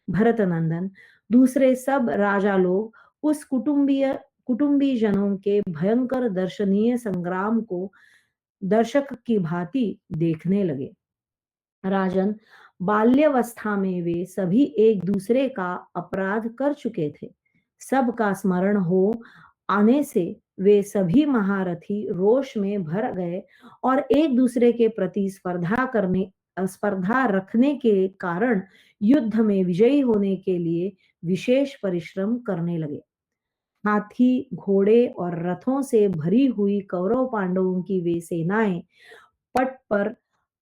भरत नंदन, दूसरे सब राजा लोग उस कुटुंबीय कुटुंबी जनों के भयंकर दर्शनीय संग्राम को दर्शक की भांति देखने लगे। राजन, बाल्यावस्था में वे सभी एक दूसरे का अपराध कर चुके थे। सबका स्मरण हो आने से वे सभी महारथी रोष में भर गए और एक दूसरे के प्रति स्पर्धा रखने के कारण युद्ध में विजयी होने के लिए विशेष परिश्रम करने लगे। हाथी, घोड़े और रथों से भरी हुई कौरव पांडवों की वे सेनाएं पट पर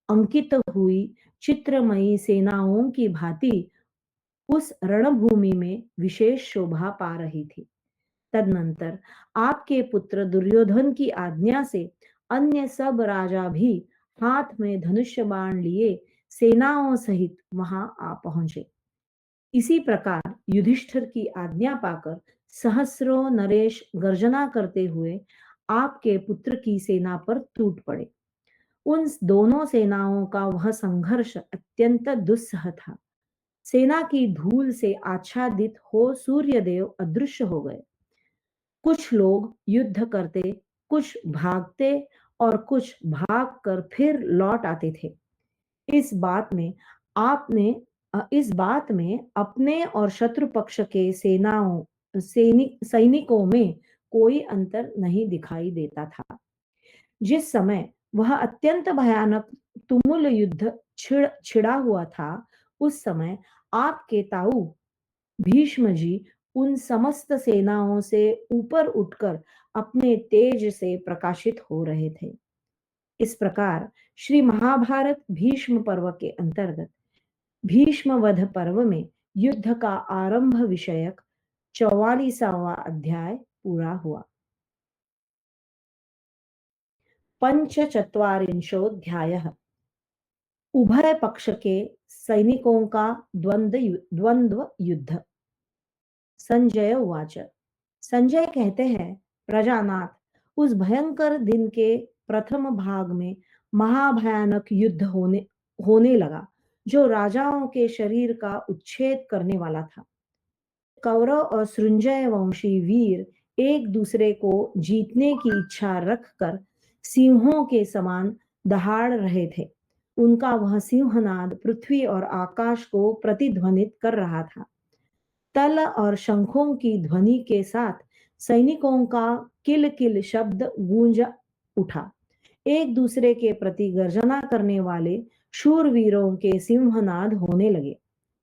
अंकित हुई चित्रमयी सेनाओं की भांति उस रणभूमि में विशेष शोभा पा रही थी। तदनंतर आपके पुत्र दुर्योधन की आज्ञा से अन्य सब राजा भी हाथ में धनुष्य बाण लिए सेनाओं सहित वहां आ पहुंचे। इसी प्रकार युधिष्ठिर की आज्ञा पाकर सहस्रों नरेश गर्जना करते हुए आपके पुत्र की सेना पर टूट पड़े। उन दोनों सेनाओं का वह संघर्ष अत्यंत दुस्सह था। सेना की धूल से आच्छादित हो सूर्यदेव अदृश्य हो गए। कुछ लोग युद्ध करते, कुछ भागते और कुछ भागकर फिर लौट आते थे। इस बात में अपने और शत्रु पक्ष के सैनिकों में कोई अंतर नहीं दिखाई देता था। जिस समय वह अत्यंत भयानक तुमुल युद्ध छिड़ा हुआ था, उस समय आपके ताऊ भीष्म जी उन समस्त सेनाओं से ऊपर उठकर अपने तेज से प्रकाशित हो रहे थे। इस प्रकार श्री महाभारत भीष्म पर्व के अंतर्गत भीष्म वध पर्व में युद्ध का आरंभ विषयक 44वां अध्याय पूरा हुआ। पंचचत्वारिंशोऽध्यायः उभय पक्ष के सैनिकों का द्वंद्व युद्ध। संजय उवाच। संजय कहते हैं, प्रजानाथ, उस भयंकर दिन के प्रथम भाग में महाभयानक युद्ध होने लगा जो राजाओं के शरीर का उच्छेद करने वाला था। कौरव और सृंजय वंशी वीर एक दूसरे को जीतने की इच्छा रखकर सिंहों के समान दहाड़ रहे थे। उनका वह सिंहनाद पृथ्वी और आकाश को प्रतिध्वनित कर रहा था। तल और शंखों की ध्वनि के साथ सैनिकों का किल किल शब्द गूंज उठा। एक दूसरे के प्रति गर्जना करने वाले शूरवीरों के सिंहनाद होने लगे।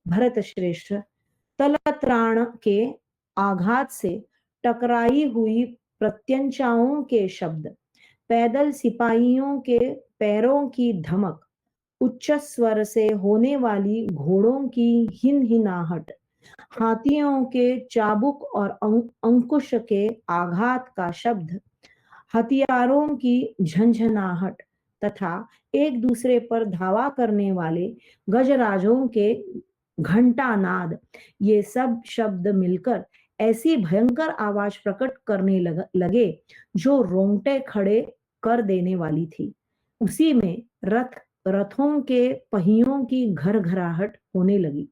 भरत श्रेष्ठ, तलत्राण के आघात से टकराई हुई प्रत्यंचाओं के शब्द, पैदल सिपाहियों के पैरों की धमक, उच्च स्वर से होने वाली घोड़ों की हिनहिनाहट, हाथियों के चाबुक और अंकुश के आघात का शब्द, हथियारों की झंझनाहट तथा एक दूसरे पर धावा करने वाले गजराजों के घंटानाद, ये सब शब्द मिलकर ऐसी भयंकर आवाज प्रकट करने लगे जो रोंगटे खड़े कर देने वाली थी। उसी में रथों के पहियों की घरघराहट होने लगी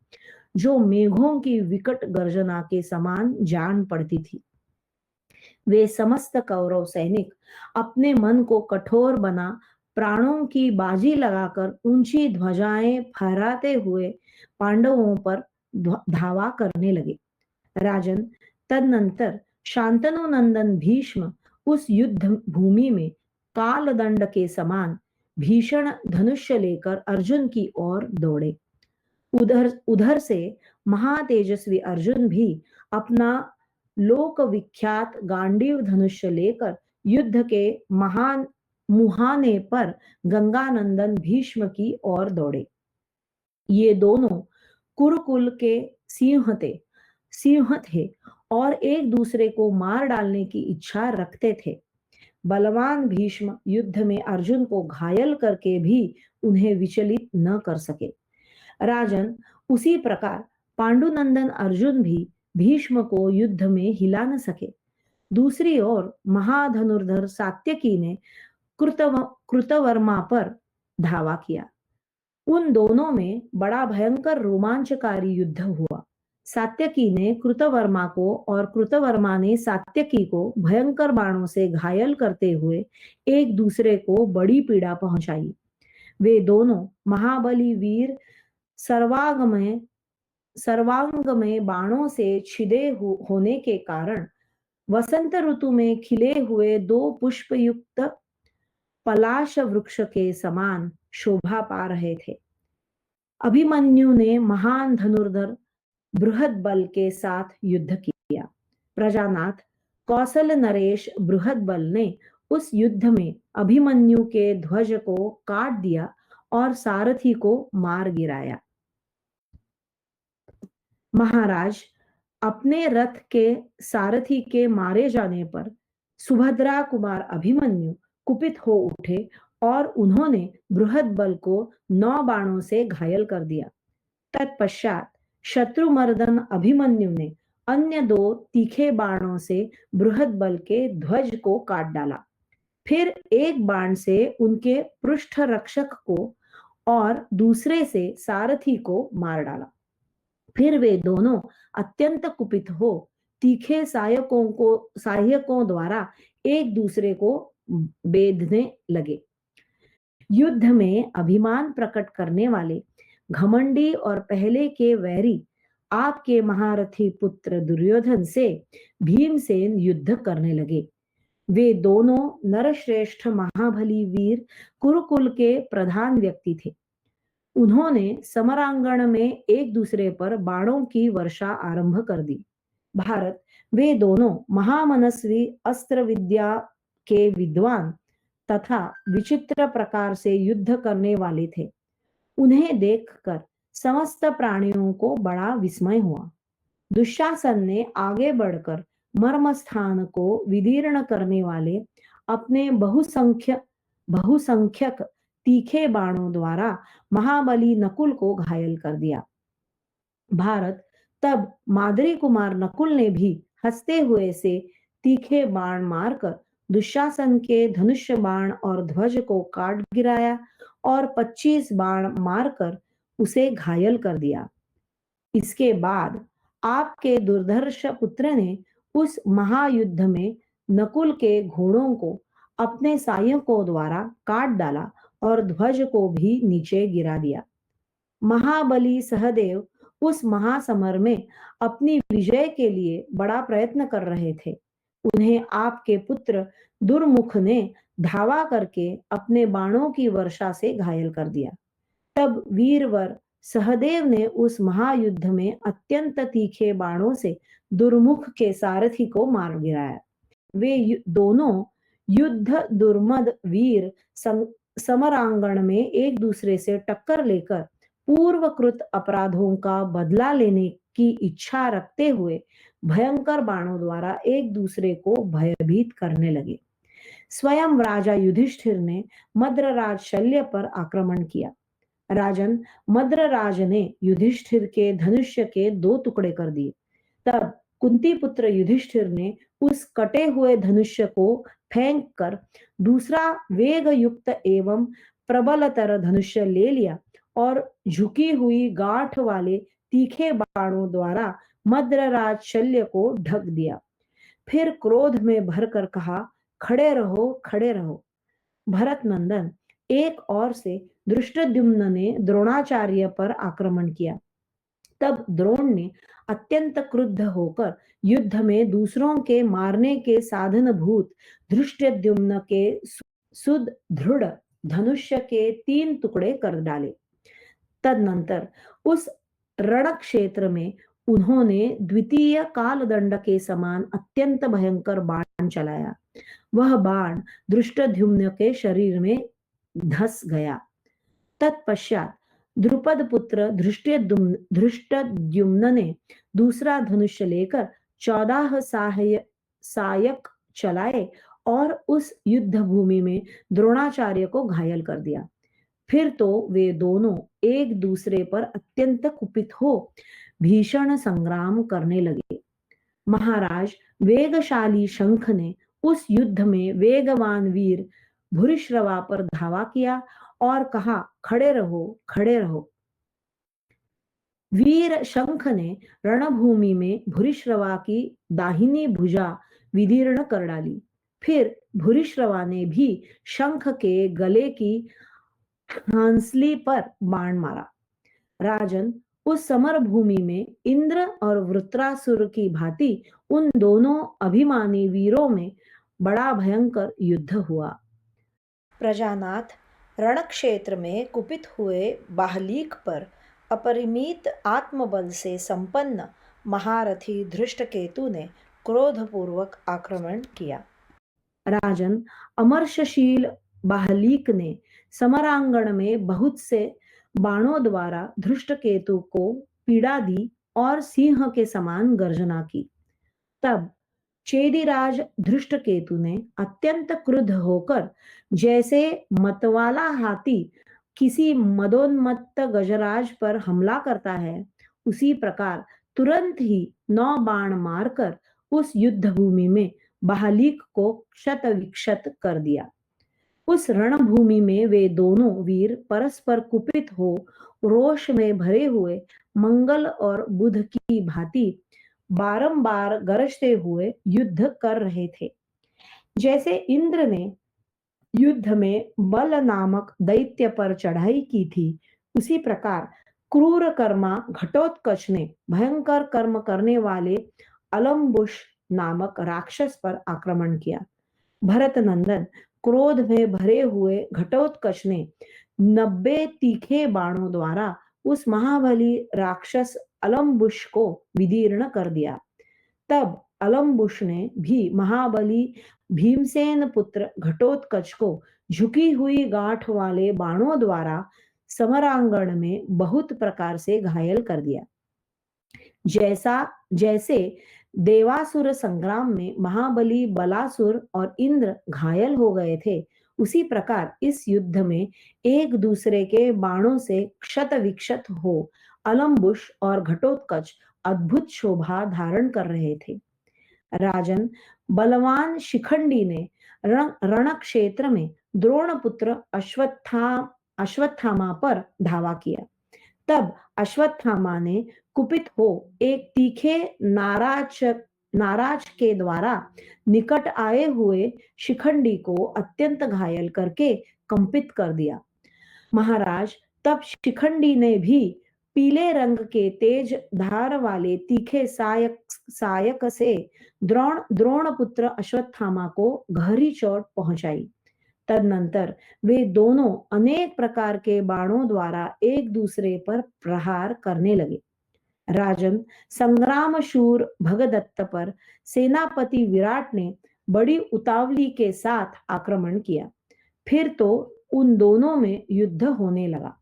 जो मेघों की विकट गर्जना के समान जान पड़ती थी। वे समस्त कौरव सैनिक अपने मन को कठोर बना प्राणों की बाजी लगाकर ऊंची ध्वजाएं फहराते हुए पांडवों पर धावा करने लगे। राजन, तदनंतर शांतनु नंदन भीष्म उस युद्ध भूमि में कालदंड के समान भीषण धनुष्य लेकर अर्जुन की ओर दौड़े। उधर उधर से महातेजस्वी अर्जुन भी अपना लोक विख्यात गांडीव धनुष्य लेकर युद्ध के महान मुहाने पर गंगानंदन भीष्म की ओर दौड़े। ये दोनों कुरुकुल के सिंह थे और एक दूसरे को मार डालने की इच्छा रखते थे। बलवान भीष्म युद्ध में अर्जुन को घायल करके भी उन्हें विचलित न कर सके। राजन, उसी प्रकार पांडुनंदन अर्जुन भी भीष्म को युद्ध में हिला न सके। दूसरी ओर महाधनुर्धर सात्यकी ने कृतवर्मा पर धावा किया। उन दोनों में बड़ा भयंकर रोमांचकारी युद्ध हुआ। सात्यकी ने कृतवर्मा को और कृतवर्मा ने सात्यकी को भयंकर बाणों से घायल करते हुए एक दूसरे को बड़ी पीड़ा पहुंचाई। वे दोनों महाबली वीर सर्वांग में बाणों से छिदे होने के कारण वसंत ऋतु में खिले हुए दो पुष्प युक्त पलाश वृक्ष के समान शोभा पा रहे थे। अभिमन्यु ने महान धनुर्धर बृहद बल के साथ युद्ध किया। प्रजानाथ कौशल नरेश बृहद बल ने उस युद्ध में अभिमन्यु के ध्वज को काट दिया और सारथी को मार गिराया। महाराज, अपने रथ के सारथी के मारे जाने पर सुभद्रा कुमार अभिमन्यु कुपित हो उठे और उन्होंने बृहद बल को 9 बाणों से घायल कर दिया। तत्पश्चात शत्रुमर्दन अभिमन्यु ने अन्य 2 तीखे बाणों से बृहद बल के ध्वज को काट डाला। फिर एक बाण से उनके पृष्ठ रक्षक को और दूसरे से सारथी को मार डाला। फिर वे दोनों अत्यंत कुपित हो तीखे सहायकों द्वारा एक दूसरे को बेधने लगे। युद्ध में अभिमान प्रकट करने वाले घमंडी और पहले के वैरी आपके महारथी पुत्र दुर्योधन से भीमसेन युद्ध करने लगे। वे दोनों नरश्रेष्ठ महाबली वीर कुरुकुल के प्रधान व्यक्ति थे। उन्होंने समरांगण में एक दूसरे पर बाणों की वर्षा आरंभ कर दी। भारत, वे दोनों महामनस्वी अस्त्र विद्या के विद्वान तथा विचित्र प्रकार से युद्ध करने वाले थे। उन्हें देखकर समस्त प्राणियों को बड़ा विस्मय हुआ। दुशासन ने आगे बढ़कर मर्म स्थान को विदीर्ण करने वाले अपने बहुसंख्यक तीखे बाणों द्वारा महाबली नकुल को घायल कर दिया। भारत, तब माद्री कुमार नकुल ने भी हंसते हुए से तीखे बाण मारकर दुशासन के धनुष्य बाण और ध्वज को काट गिराया और 25 बाण मारकर उसे घायल कर दिया। इसके बाद आपके दुर्धर्ष पुत्र ने उस महायुद्ध में नकुल के घोड़ों को अपने सहायकों द्वारा काट डाला और ध्वज को भी नीचे गिरा दिया। महाबली सहदेव उस महासमर में अपनी विजय के लिए बड़ा प्रयत्न कर रहे थे। उन्हें आपके पुत्र दुर्मुख ने धावा करके अपने बाणों की वर्षा से घायल कर दिया। तब वीरवर सहदेव ने उस महायुद्ध में अत्यंत तीखे बाणों से दुर्मुख के सारथी को मार गिराया। वे दोनों युद्ध दुर्मद वीर समरांगण में एक दूसरे से टक्कर लेकर पूर्वकृत अपराधों का बदला लेने की इच्छा रखते हुए भयंकर बाणों द्वारा एक दूसरे को भयभीत करने लगे। स्वयं राजा युधिष्ठिर ने मद्रराज शल्य पर आक्रमण किया। राजन मद्रराज ने युधिष्ठिर के धनुष्य के 2 टुकड़े कर दिए। तब कुंती पुत्र युधिष्ठिर ने उस कटे हुए धनुष्य को फेंक कर दूसरा वेग युक्त एवं प्रबलतर धनुष्य ले लिया और झुकी हुई गांठ वाले तीखे बाणों द्वारा मद्रराज शल्य को ढक दिया। फिर क्रोध में भरकर कहा, खड़े रहो, खड़े रहो। भरत नंदन, एक ओर से धृष्टद्युम्न ने द्रोणाचार्य पर आक्रमण किया। तब द्रोण ने अत्यंत क्रुद्ध होकर युद्ध में दूसरों के मारने के साधन भूत धृष्टद्युम्न के सुदृढ़ धनुष्य के 3 टुकड़े कर डाले। तदनंतर उस रण क्षेत्र में उन्होंने द्वितीय कालदंड के समान अत्यंत भयंकर बाण चलाया। वह बाण धृष्टद्युम्न के शरीर में धस गया। तत्पश्चात द्रुपद पुत्र धृष्टद्युम्न ने दूसरा धनुष्य लेकर 14 सायक चलाए और उस युद्ध भूमि में द्रोणाचार्य को घायल कर दिया। फिर तो वे दोनों एक दूसरे पर अत्यंत कुपित हो भीषण संग्राम करने लगे। महाराज, वेगशाली शंख ने उस युद्ध में वेगवान वीर भूरिश्रवा पर धावा किया और कहा, खड़े रहो, खड़े रहो। वीर शंख ने रणभूमि में भूरिश्रवा की दाहिनी भुजा विदीर्ण कर डाली। फिर भूरिश्रवा ने भी शंख के गले की हंसली पर बाण मारा। राजन, उस समर भूमि में इंद्र और वृत्रासुर की भांति उन दोनों अभिमानी वीरों में बड़ा भयंकर युद्ध हुआ। प्रजानाथ रणक्षेत्र में कुपित हुए बाहलीक पर अपरिमित आत्मबल से संपन्न महारथी धृष्टकेतु ने क्रोधपूर्वक आक्रमण किया। राजन, अमर्षशील बाहलीक ने समरांगण में बहुत से बाणों द्वारा धृष्टकेतु को पीड़ा दी और सिंह के समान गर्जना की। तब चेदिराज धृष्टकेतु ने अत्यंत क्रुद्ध होकर जैसे मतवाला हाथी किसी मदोन्मत्त गजराज पर हमला करता है, उसी प्रकार तुरंत ही 9 बाण मारकर उस युद्ध भूमि में बहालीक को क्षत विक्षत कर दिया। उस रणभूमि में वे दोनों वीर परस्पर कुपित हो रोष में भरे हुए मंगल और बुध की भांति बारंबार गरजते हुए युद्ध कर रहे थे। जैसे इंद्र ने युद्ध में बल नामक दैत्य पर चढ़ाई की थी, उसी प्रकार क्रूर कर्मा घटोत्कच ने भयंकर कर्म करने वाले अलम्बुश नामक राक्षस पर आक्रमण किया। भरत नंदन, क्रोध में भरे हुए घटोत्कच ने 90 तीखे बाणों द्वारा उस महाबली राक्षस अलम्बुश को विदीर्ण कर दिया। तब अलम्बुश ने भी महाबली भीमसेन पुत्र घटोत्कच को झुकी हुई गांठ वाले बाणों द्वारा समरांगण में बहुत प्रकार से घायल कर दिया। जैसे देवासुर संग्राम में महाबली बलासुर और इंद्र घायल हो गए थे, उसी प्रकार इस युद्ध में एक दूसरे के बाणों से क्षत विक्षत हो अलम्बुश और घटोत्कच अद्भुत शोभा धारण कर रहे थे। राजन, बलवान शिखंडी ने रण क्षेत्र में द्रोणपुत्र अश्वत्थामा पर धावा किया। तब अश्वत्थामा ने कुपित हो एक तीखे नाराज के द्वारा निकट आए हुए शिखंडी को अत्यंत घायल करके कंपित कर दिया। महाराज, तब शिखंडी ने भी पीले रंग के तेज धार वाले तीखे सायक से द्रोणपुत्र अश्वत्थामा को गहरी चोट पहुंचाई। तदनंतर वे दोनों अनेक प्रकार के बाणों द्वारा एक दूसरे पर प्रहार करने लगे। राजन, संग्राम शूर भगदत्त पर सेनापति विराट ने बड़ी उतावली के साथ आक्रमण किया। फिर तो उन दोनों में युद्ध होने लगा।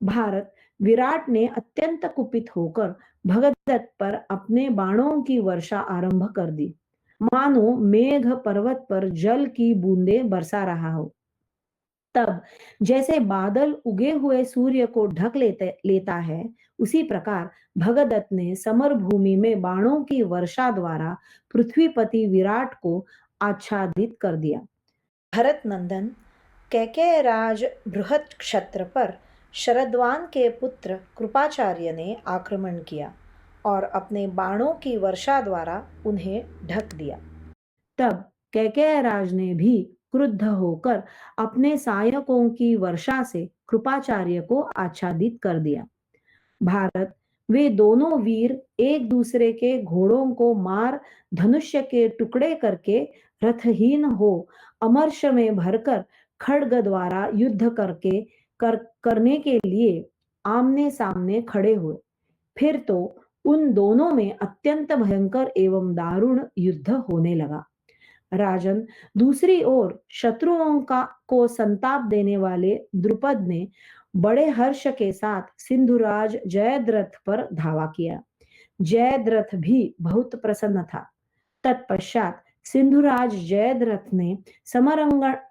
भारत विराट ने अत्यंत कुपित होकर भगदत्त पर अपने बाणों की वर्षा आरंभ कर दी, मानो मेघ पर्वत पर जल की बूंदें बरसा रहा हो। तब जैसे बादल उगे हुए सूर्य को ढक लेता है, उसी प्रकार भगदत्त ने समर भूमि में बाणों की वर्षा द्वारा पृथ्वीपति विराट को आच्छादित कर दिया। भरत नंदन, कैकेयराज बृहत क्षत्र पर शरद्वान के पुत्र कृपाचार्य ने आक्रमण किया और अपने बाणों की वर्षा द्वारा उन्हें ढक दिया। तब कैकेयराज ने भी क्रुद्ध होकर अपने सहायकों की वर्षा से कृपाचार्य को आच्छादित कर दिया। भारत, वे दोनों वीर एक दूसरे के घोड़ों को मार धनुष्य के टुकड़े करके रथहीन हो अमर्ष में भरकर खड्ग द्वारा युद्ध करने के लिए आमने सामने खड़े हुए। फिर तो उन दोनों में अत्यंत भयंकर एवं दारुण युद्ध होने लगा। राजन, दूसरी ओर शत्रुओं को संताप देने वाले द्रुपद ने बड़े हर्ष के साथ सिंधुराज जयद्रथ पर धावा किया। जयद्रथ भी बहुत प्रसन्न था। तत्पश्चात सिंधुराज जयद्रथ ने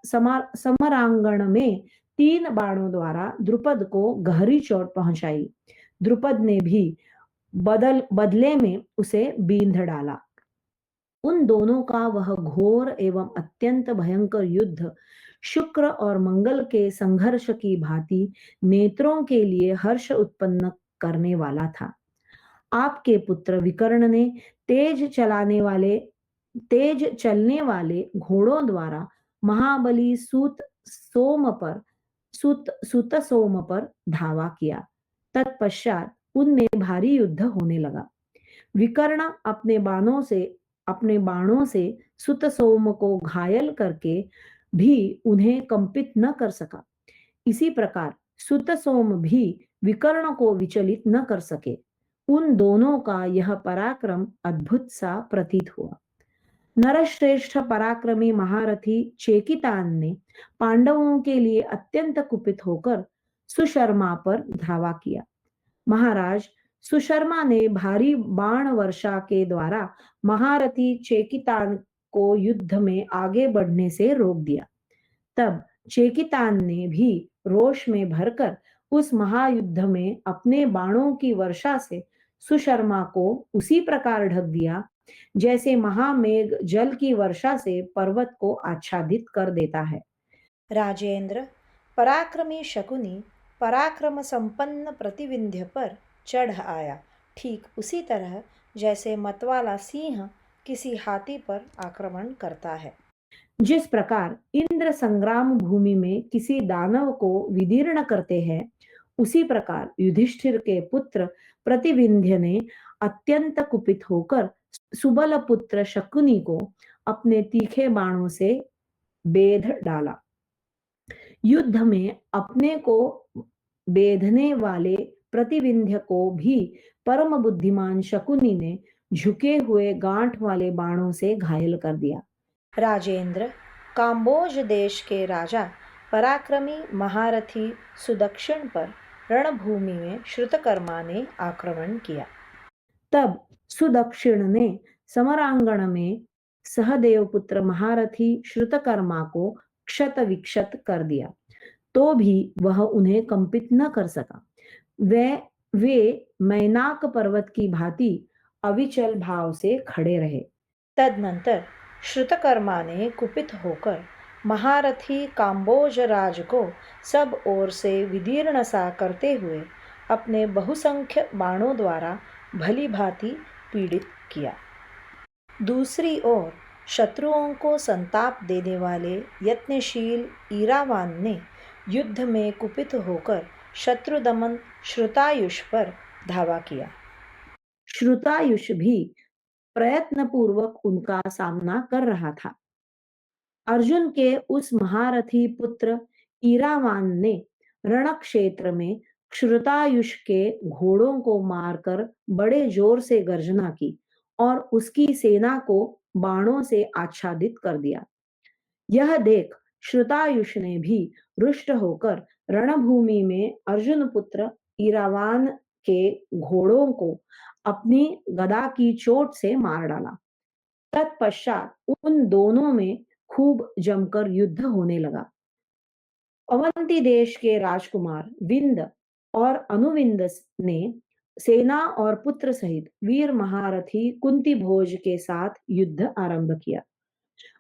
समरांगण में 3 बाणों द्वारा द्रुपद को गहरी चोट पहुंचाई। द्रुपद ने भी बदले में उसे बींध डाला। उन दोनों का वह घोर एवं अत्यंत भयंकर युद्ध शुक्र और मंगल के संघर्ष की भांति नेत्रों के लिए हर्ष उत्पन्न करने वाला था। आपके पुत्र विकर्ण ने तेज चलाने वाले तेज चलने वाले घोड़ों द्वारा महाबली सुत सोम पर धावा किया। तत्पश्चात उनमें भारी युद्ध होने लगा। विकर्ण अपने बाणों से सुत सोम को घायल करके भी उन्हें कंपित न कर सका। इसी प्रकार सुत सोम भी विकर्ण को विचलित न कर सके। उन दोनों का यह पराक्रम अद्भुत सा प्रतीत हुआ। नरश्रेष्ठ पराक्रमी महारथी चेकितान ने पांडवों के लिए अत्यंत कुपित होकर सुशर्मा पर धावा किया। महाराज, सुशर्मा ने भारी बाण वर्षा के द्वारा महारथी चेकितान को युद्ध में आगे बढ़ने से रोक दिया। तब चेकितान ने भी रोष में भरकर उस महायुद्ध में अपने बाणों की वर्षा से सुशर्मा को उसी प्रकार ढक दिया जैसे महामेघ जल की वर्षा से पर्वत को आच्छादित कर देता है। राजेंद्र, पराक्रमी शकुनी पराक्रम संपन्न प्रतिविंध्य पर चढ़ आया, ठीक उसी तरह जैसे मतवाला सिंह किसी हाथी पर आक्रमण करता है। जिस प्रकार इंद्र संग्राम भूमि में किसी दानव को विदीर्ण करते हैं, उसी प्रकार युधिष्ठिर के पुत्र प्रतिविंध्य ने अत्यंत कुपित होकर सुबल पुत्र शकुनी को अपने तीखे बाणों से बेध डाला। युद्ध में अपने को बेधने वाले प्रतिविंध्य को भी परम बुद्धिमान शकुनी ने झुके हुए गांठ वाले बाणों से घायल कर दिया। राजेंद्र, काम्बोज देश के राजा पराक्रमी महारथी सुदक्षिण पर रणभूमि में श्रुतकर्मा ने आक्रमण किया। तब सुदक्षिण ने समरांगण में सहदेव पुत्र महारथी श्रुतकर्मा को क्षत विक्षत कर दिया, तो भी वह उन्हें कंपित न कर सका। वे मैनाक पर्वत की भांति अविचल भाव से खड़े रहे। तदनंतर श्रुतकर्मा ने कुपित होकर महारथी काम्बोज राज को सब ओर से विदीर्ण सा करते हुए अपने बहुसंख्य बाणों द्वारा भली भांति पीड़ित किया। दूसरी ओर शत्रुओं को संताप देने वाले यत्नशील ईरावान ने युद्ध में कुपित होकर शत्रुदमन श्रुतायुष पर धावा किया। श्रुतायुष भी प्रयत्न पूर्वक उनका सामना कर रहा था। अर्जुन के उस महारथी पुत्र ईरावान ने रण क्षेत्र में श्रुतायुष के घोड़ों को मारकर बड़े जोर से गर्जना की और उसकी सेना को बाणों से आच्छादित कर दिया। यह देख श्रुतायुष ने भी रुष्ट होकर रणभूमि में अर्जुन पुत्र ईरावान के घोड़ों को अपनी गदा की चोट से मार डाला। तत्पश्चात उन दोनों में खूब जमकर युद्ध होने लगा। अवंती देश के राजकुमार विंद और अनुविंद ने सेना और पुत्र सहित वीर महारथी कुंती भोज के साथ युद्ध आरंभ किया।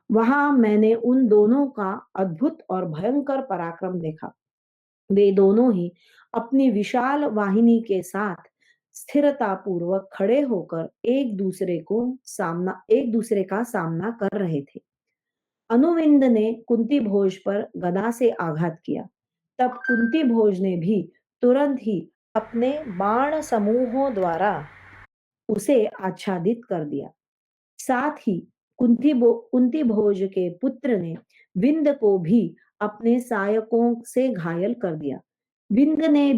वहां मैंने उन दोनों का अद्भुत और भयंकर पराक्रम देखा। वे दोनों ही अपनी विशाल वाहिनी के साथ स्थिरता पूर्वक खड़े होकर एक दूसरे का सामना कर रहे थे। अनुविंद ने कुंती भोज पर गदा से आघात किया। तब कुंती भोज ने भी तुरंत ही अपने बाण समूहों द्वारा उसे आच्छादित कर दिया। साथ ही कुंती भोज के पुत्र ने विंद को भी अपने सहायकों से घायल कर दिया। विंद ने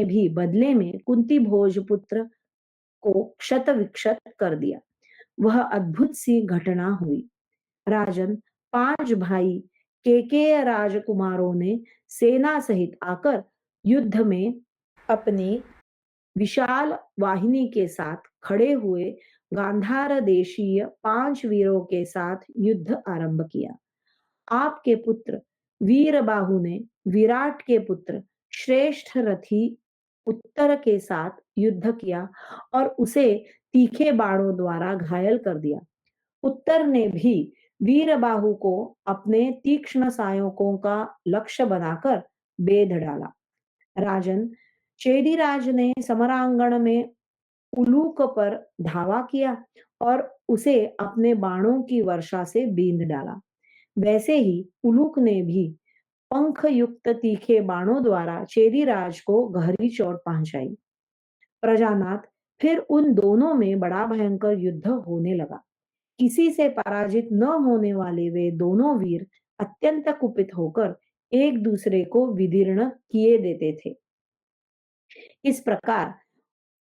भी बदले में कुंती भोज पुत्र को क्षत विक्षत कर दिया। वह अद्भुत सी घटना हुई। राजन, 5 भाई केकेय राजकुमारों ने सेना सहित आकर युद्ध में अपनी विशाल वाहिनी के साथ खड़े हुए गांधार देशीय 5 वीरों के साथ युद्ध आरंभ किया। आपके पुत्र वीरबाहु ने विराट के पुत्र श्रेष्ठ रथी उत्तर के साथ युद्ध किया और उसे तीखे बाणों द्वारा घायल कर दिया। उत्तर ने भी वीरबाहु को अपने तीक्ष्ण सहायकों का लक्ष्य बनाकर बेध डाला। राजन चेदीराज ने समरांगण में उलूक पर धावा किया और उसे अपने बाणों की वर्षा से बींध डाला। वैसे ही उलूक ने भी पंख युक्त तीखे बाणों द्वारा चेदीराज को गहरी चोट पहुंचाई। प्रजानाथ फिर उन दोनों में बड़ा भयंकर युद्ध होने लगा। किसी से पराजित न होने वाले वे दोनों वीर अत्यंत कुपित होकर एक दूसरे को विदीर्ण किए देते थे। इस प्रकार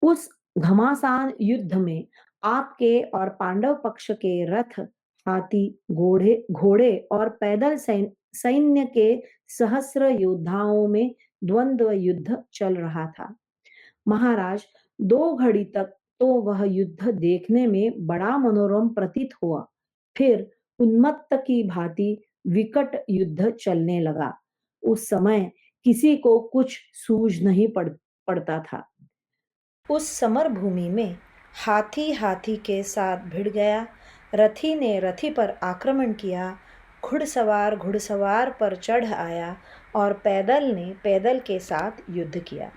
उस घमासान युद्ध में आपके और पांडव पक्ष के रथ, हाथी, घोड़े और पैदल सैन्य के सहस्र योद्धाओं में द्वंद्व युद्ध चल रहा था। महाराज, 2 घड़ी तक तो वह युद्ध देखने में बड़ा मनोरम प्रतीत हुआ। फिर उन्मत्त की भांति विकट युद्ध चलने लगा। उस समय किसी को कुछ सूझ नहीं पड़ता था। उस समर भूमि में हाथी हाथी के साथ भिड़ गया, रथी ने रथी पर आक्रमण किया, घुड़सवार घुड़सवार पर चढ़ आया और पैदल ने पैदल के साथ युद्ध किया।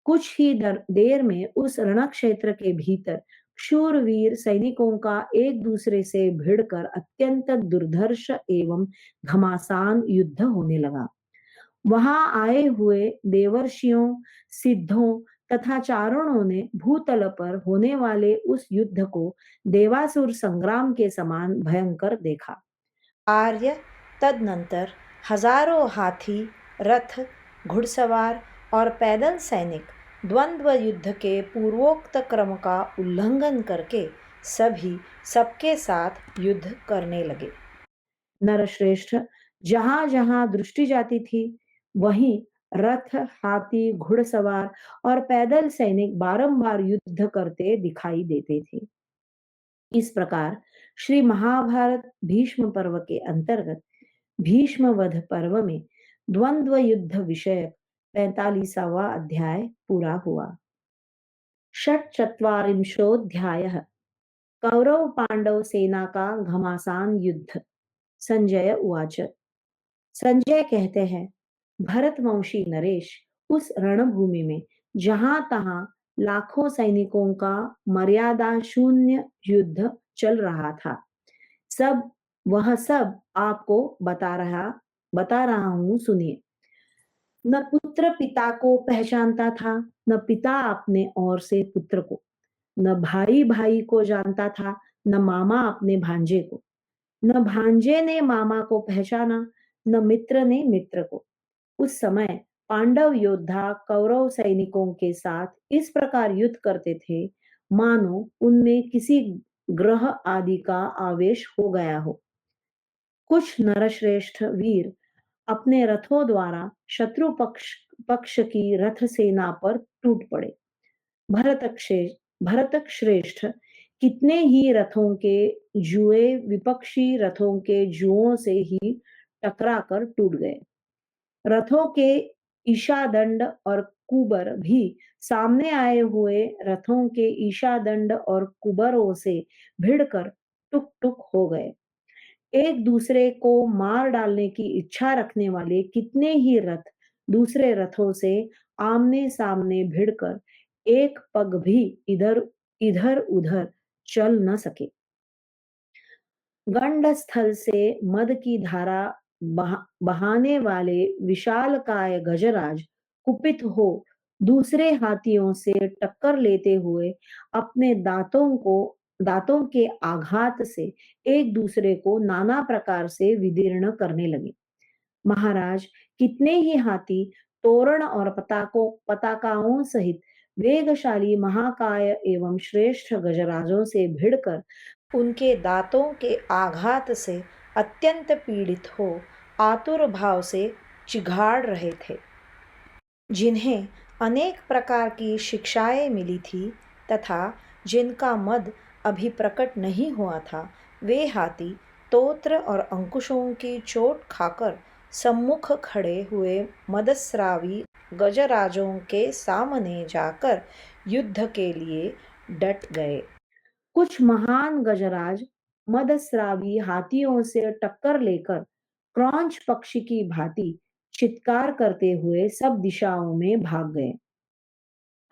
कुछ ही देर में उस रणक्षेत्र के भीतर शूरवीर सैनिकों का एक दूसरे से भिड़कर अत्यंत दुर्धर्ष एवं घमासान युद्ध होने लगा। वहां आए हुए देवर्षियों, सिद्धों तथा चारणों ने भूतल पर होने वाले उस युद्ध को देवासुर संग्राम के समान भयंकर देखा। आर्य तदनंतर हजारों हाथी, रथ, घुड़सवार और पैदल सैनिक द्वंद्व युद्ध के पूर्वोक्त क्रम का उल्लंघन करके सभी सबके साथ युद्ध करने लगे। नरश्रेष्ठ, जहां जहां दृष्टि जाती थी वहीं रथ, हाथी, घुड़सवार और पैदल सैनिक बारंबार युद्ध करते दिखाई देते थे। इस प्रकार श्री महाभारत भीष्म पर्व के अंतर्गत भीष्म वध पर्व में द्वंद्व युद्ध विषयक 45वां अध्याय पूरा हुआ। षट्चत्वारिंशोऽध्यायः कौरव पांडव सेना का घमासान युद्ध। संजय उवाच। संजय कहते हैं, भरतवंशी नरेश, उस रणभूमि में जहां तहां लाखों सैनिकों का मर्यादा शून्य युद्ध चल रहा था, वह सब आपको बता रहा हूं, सुनिए। न पुत्र पिता को पहचानता था, न पिता अपने ओर से पुत्र को, न भाई भाई को जानता था, न मामा अपने भांजे को, न भांजे ने मामा को पहचाना, न मित्र ने मित्र को। उस समय पांडव योद्धा कौरव सैनिकों के साथ इस प्रकार युद्ध करते थे मानो उनमें किसी ग्रह आदि का आवेश हो गया हो। कुछ नरश्रेष्ठ वीर अपने रथों द्वारा शत्रु पक्ष की रथ सेना पर टूट पड़े। भरत श्रेष्ठ कितने ही रथों के जुए विपक्षी रथों के जुओं से ही टकरा कर टूट गए। रथों के ईशादंड और कुबर भी सामने आए हुए रथों के ईशादंड और कुबरों से भिड़कर टुक टुक हो गए। एक दूसरे को मार डालने की इच्छा रखने वाले कितने ही रथ दूसरे रथों से आमने सामने भिड़कर एक पग भी इधर इधर उधर चल न सके। गंड स्थल से मद की धारा बहाने वाले विशालकाय गजराज कुपित हो दूसरे हाथियों से टक्कर लेते हुए अपने दांतों के आघात से एक दूसरे को नाना प्रकार से विदीर्ण करने लगे। महाराज, कितने ही हाथी तोरण और पताकाओं सहित वेगशाली महाकाय एवं श्रेष्ठ गजराजों से भिड़कर उनके दांतों के आघात से अत्यंत पीड़ित हो आतुर भाव से चिघाड़ रहे थे। जिन्हें अनेक प्रकार की शिक्षाएं मिली थी तथा जिनका मद अभी प्रकट नहीं हुआ था, वे हाथी तोत्र और अंकुशों की चोट खाकर सम्मुख खड़े हुए मदस्रावी गजराजों के सामने जाकर युद्ध के लिए डट गए। कुछ महान गजराज मदस्रावी हाथियों से टक्कर लेकर क्रौंच पक्षी की भांति चित्कार करते हुए सब दिशाओं में भाग गए।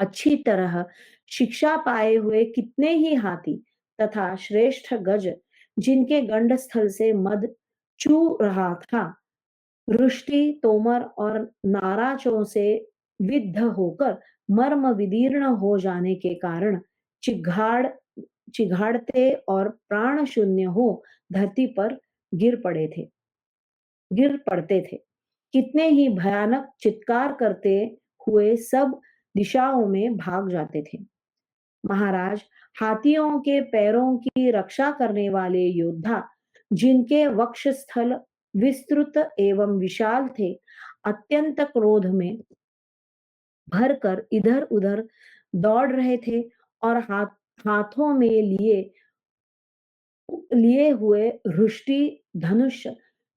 अच्छी तरह शिक्षा पाए हुए कितने ही हाथी तथा श्रेष्ठ गज, जिनके गंडस्थल से मद चू रहा था, रुष्टि, तोमर और नाराजों से विद्ध होकर मर्म विदीर्ण हो जाने के कारण चिघाड़ चिघाड़ते और प्राण शून्य हो धरती पर गिर पड़े थे गिर पड़ते थे। कितने ही भयानक चित्कार करते हुए सब दिशाओं में भाग जाते थे। महाराज, हाथियों के पैरों की रक्षा करने वाले योद्धा, जिनके वक्षस्थल विस्तृत एवं विशाल थे, अत्यंत क्रोध में भरकर इधर उधर दौड़ रहे थे और हाथों में लिए हुए रुष्टि, धनुष,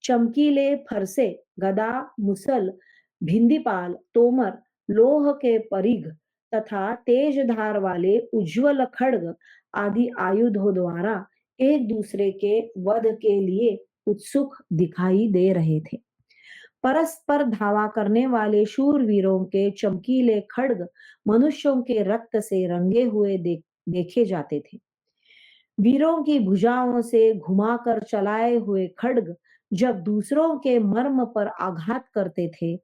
चमकीले फरसे, गदा, मुसल, भिंदीपाल, तोमर, लोह के परिघ तथा तेज धार वाले उज्ज्वल खड्ग आदि आयुधों द्वारा एक दूसरे के वध के लिए उत्सुक दिखाई दे रहे थे। परस्पर धावा करने वाले शूरवीरों के चमकीले खड्ग मनुष्यों के रक्त से रंगे हुए देखे जाते थे। वीरों की भुजाओं से घुमाकर चलाए हुए खड्ग जब दूसरों के मर्म पर आघात करते थे,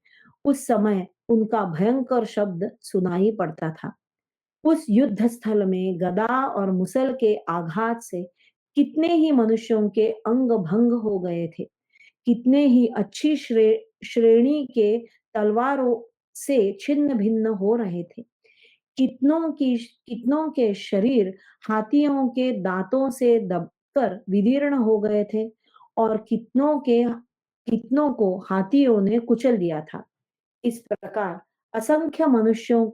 उस समय उनका भयंकर शब्द सुनाई पड़ता था। उस युद्ध स्थल में गदा और मुसल के आघात से कितने ही मनुष्यों के अंग भंग हो गए थे। कितने ही अच्छी श्रेणी के तलवारों से छिन्न भिन्न हो रहे थे। कितनों के शरीर हाथियों के दांतों से दबकर विदीर्ण हो गए थे और कितनों को हाथियों ने कुचल दिया था। इस प्रकार असंख्य मनुष्यों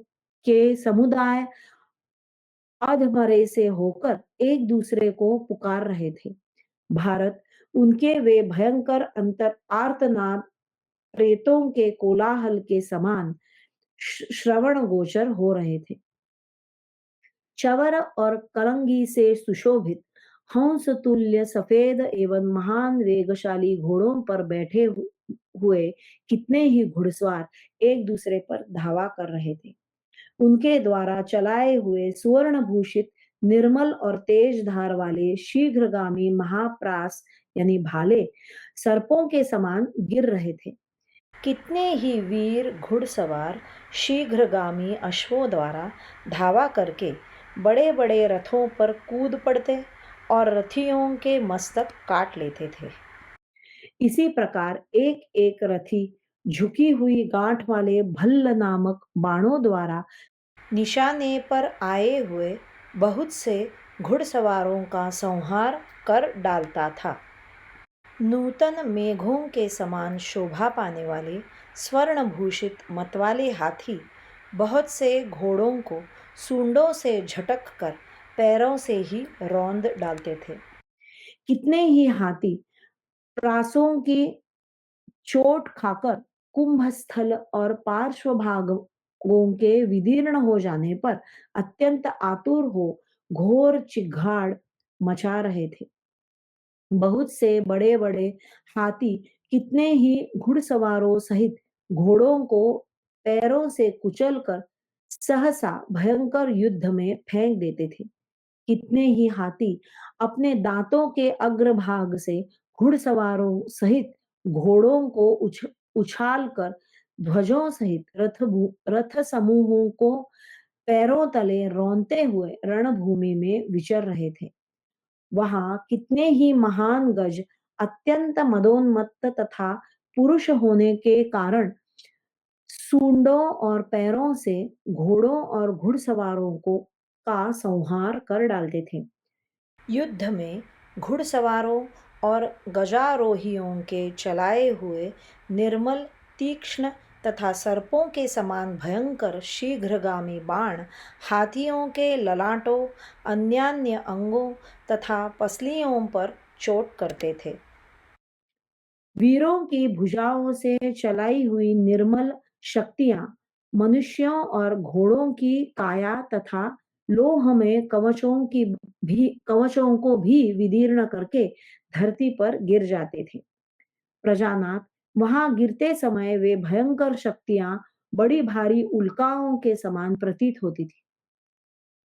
के समुदाय अधमरे से होकर एक दूसरे को पुकार रहे थे। भारत उनके वे भयंकर अंतर आर्तनाद प्रेतों के कोलाहल के समान श्रवण गोचर हो रहे थे। चवर और कलंगी से सुशोभित हंस तुल्य सफेद एवं महान वेगशाली घोड़ों पर बैठे हुए कितने ही घुड़सवार एक दूसरे पर धावा कर रहे थे। उनके द्वारा चलाए हुए सुवर्ण भूषित निर्मल और तेज धार वाले शीघ्रगामी महाप्रास यानी भाले सर्पों के समान गिर रहे थे। कितने ही वीर घुड़सवार शीघ्रगामी अश्वों द्वारा धावा करके बड़े बड़े रथों पर कूद पड़ते और रथियों के मस्तक काट लेते थे। इसी प्रकार एक एक रथी झुकी हुई गांठ वाले भल्ल नामक बाणों द्वारा निशाने पर आए हुए बहुत से घुड़सवारों का संहार कर डालता था। नूतन मेघों के समान शोभा पाने वाले स्वर्णभूषित मतवाले हाथी बहुत से घोड़ों को सूंडों से झटक कर पैरों से ही रौंद डालते थे। कितने ही हाथी प्रासों की चोट खाकर कुंभस्थल और पार्श्व भागों के विदीर्ण हो जाने पर अत्यंत आतुर हो घोर चिघाड़ मचा रहे थे। बहुत से बड़े बड़े हाथी कितने ही घुड़सवारों सहित घोड़ों को पैरों से कुचलकर सहसा भयंकर युद्ध में फेंक देते थे। कितने ही हाथी अपने दांतों के अग्रभाग से घुड़सवारों सहित घोड़ों को उछाल कर ध्वजों सहित रथ समूहों को पैरों तले रौंदते हुए रणभूमि में विचर रहे थे। वहां कितने ही महान गज अत्यंत मदोन्मत्त तथा पुरुष होने के कारण सूंडों और पैरों से घोड़ों और घुड़सवारों को का संहार कर डालते थे। युद्ध में घुड़सवारों और गजारोहियों के चलाए हुए निर्मल, तीक्ष्ण तथा सर्पों के समान भयंकर शीघ्रगामी बाण हाथियों के ललाटों, अन्यान्य अंगों तथा पसलियों पर चोट करते थे। वीरों की भुजाओं से चलाई हुई निर्मल शक्तियां मनुष्यों और घोड़ों की काया तथा लोह में कवचों को भी विदीर्ण करके धरती पर गिर जाते थे। प्रजानाथ, वहां गिरते समय वे भयंकर शक्तियां बड़ी भारी उल्काओं के समान प्रतीत होती थी।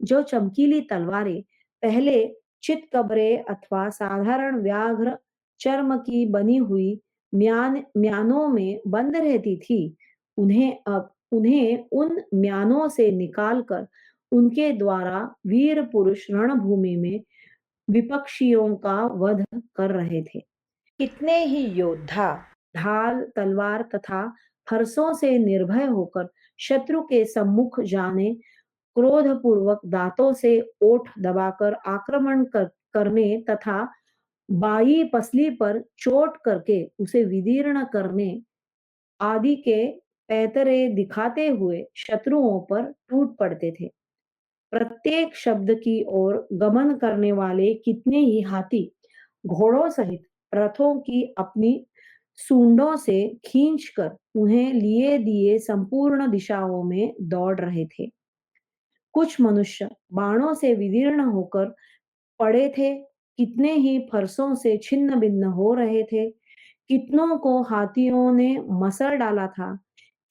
जो चमकीली तलवारें पहले चितकबरे अथवा साधारण व्याघ्र चर्म की बनी हुई म्यानों में बंद रहती थी, उन्हें उन म्यानों से निकालकर उनके द्वारा वीर पुरुष रणभूमि में विपक्षियों का वध कर रहे थे। कितने ही योद्धा ढाल, तलवार तथा फरसों से निर्भय होकर शत्रु के सम्मुख जाने, क्रोधपूर्वक दांतों से ओठ दबाकर करने तथा बाई पसली पर चोट करके उसे विदीर्ण करने आदि के पैतरे दिखाते हुए शत्रुओं पर टूट पड़ते थे। प्रत्येक शब्द की ओर गमन करने वाले कितने ही हाथी घोड़ों सहित रथों की अपनी सूंडों से खींचकर उन्हें लिए दिए संपूर्ण दिशाओं में दौड़ रहे थे। कुछ मनुष्य बाणों से विदीर्ण होकर पड़े थे, कितने ही फरसों से छिन्न भिन्न हो रहे थे, कितनों को हाथियों ने मसल डाला था,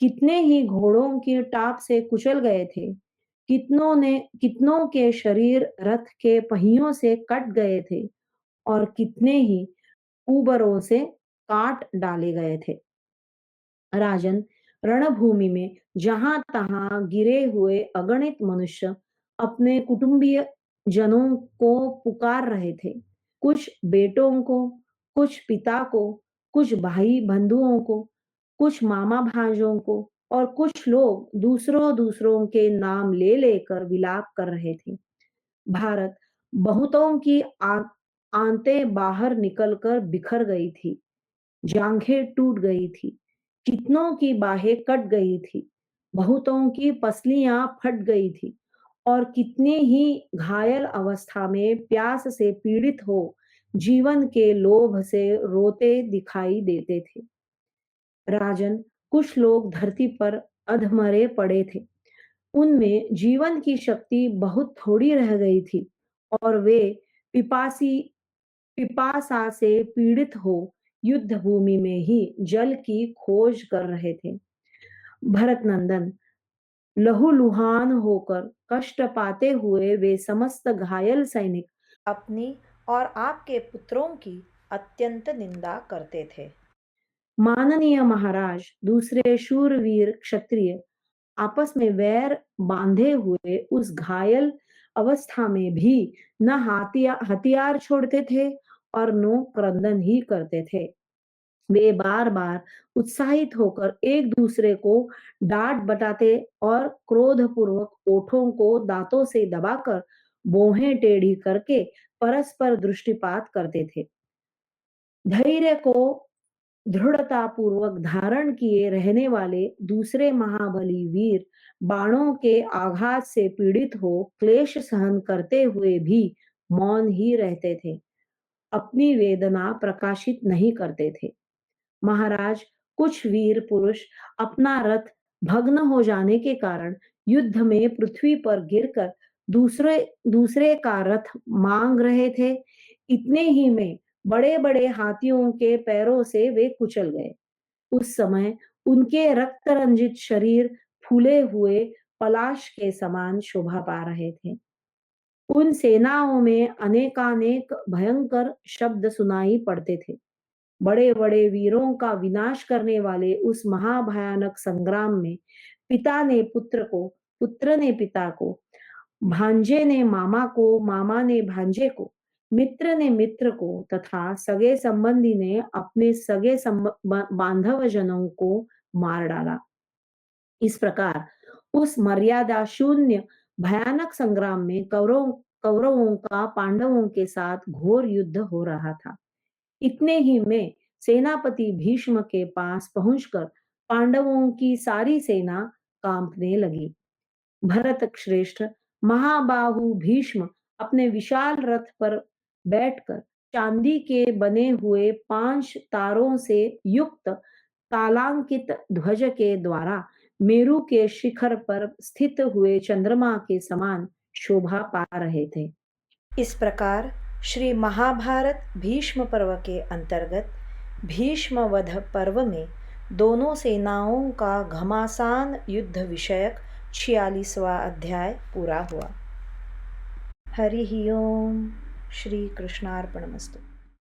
कितने ही घोड़ों की टाप से कुचल गए थे, कितनों के शरीर रथ के पहियों से कट गए थे और कितने ही कुबरों से काट डाले गए थे। राजन, रणभूमि में जहां तहां गिरे हुए अगणित मनुष्य अपने कुटुंबीय जनों को पुकार रहे थे। कुछ बेटों को, कुछ पिता को, कुछ भाई बंधुओं को, कुछ मामा भांजों को और कुछ लोग दूसरों दूसरों के नाम ले लेकर विलाप कर रहे थे। भारत बहुतों की आंतें बाहर निकलकर बिखर गई थी, जांघें टूट गई थी, कितनों की बाहें कट गई थी, बहुतों की पसलियां फट गई थी और कितने ही घायल अवस्था में प्यास से पीड़ित हो जीवन के लोभ से रोते दिखाई देते थे। राजन, कुछ लोग धरती पर अधमरे पड़े थे, उनमें जीवन की शक्ति बहुत थोड़ी रह गई थी और वे पिपासी पिपासा से पीड़ित हो युद्ध भूमि में ही जल की खोज कर रहे थे। भरत नंदन, लहूलुहान होकर कष्ट पाते हुए वे समस्त घायल सैनिक अपनी और आपके पुत्रों की अत्यंत निंदा करते थे। माननीय महाराज, दूसरे शूरवीर क्षत्रिय आपस में वैर बांधे हुए उस घायल अवस्था में भी न हथियार छोड़ते थे और न क्रंदन ही करते थे। वे बार बार उत्साहित होकर एक दूसरे को डांट बटाते और क्रोधपूर्वक ओठों को दांतों से दबाकर भौहें टेढ़ी करके परस्पर दृष्टिपात करते थे। धैर्य को दृढ़ता पूर्वक धारण किए रहने वाले दूसरे महाबली वीर बाणों के आघात से पीड़ित हो क्लेश सहन करते हुए भी मौन ही रहते थे, अपनी वेदना प्रकाशित नहीं करते थे। महाराज, कुछ वीर पुरुष अपना रथ भग्न हो जाने के कारण युद्ध में पृथ्वी पर गिरकर दूसरे दूसरे का रथ मांग रहे थे। इतने ही में बड़े बड़े हाथियों के पैरों से वे कुचल गए। उस समय उनके रक्त रंजित शरीर फूले हुए पलाश के समान शोभा पा रहे थे। उन सेनाओं में अनेकानेक भयंकर शब्द सुनाई पड़ते थे। बड़े बड़े वीरों का विनाश करने वाले उस महाभयानक संग्राम में पिता ने पुत्र को, पुत्र ने पिता को, भांजे ने मामा को, मामा ने भांजे को, मित्र ने मित्र को तथा सगे संबंधी ने अपने सगे बांधव जनों को मार डाला। इस प्रकार उस मर्यादा शून्य भयानक संग्राम में कौरवों का पांडवों के साथ घोर युद्ध हो रहा था। इतने ही में सेनापति भीष्म के पास पहुंचकर पांडवों की सारी सेना कांपने लगी। भरत श्रेष्ठ, महाबाहु भीष्म अपने विशाल रथ पर बैठकर चांदी के बने हुए 5 तारों से युक्त तालांकित ध्वज के द्वारा मेरु के शिखर पर स्थित हुए चंद्रमा के समान शोभा पा रहे थे। इस प्रकार श्री महाभारत भीष्म पर्व के अंतर्गत भीष्म वध पर्व में दोनों सेनाओं का घमासान युद्ध विषयक 46वां अध्याय पूरा हुआ। हरि ओम। श्री कृष्णार्पणमस्तु।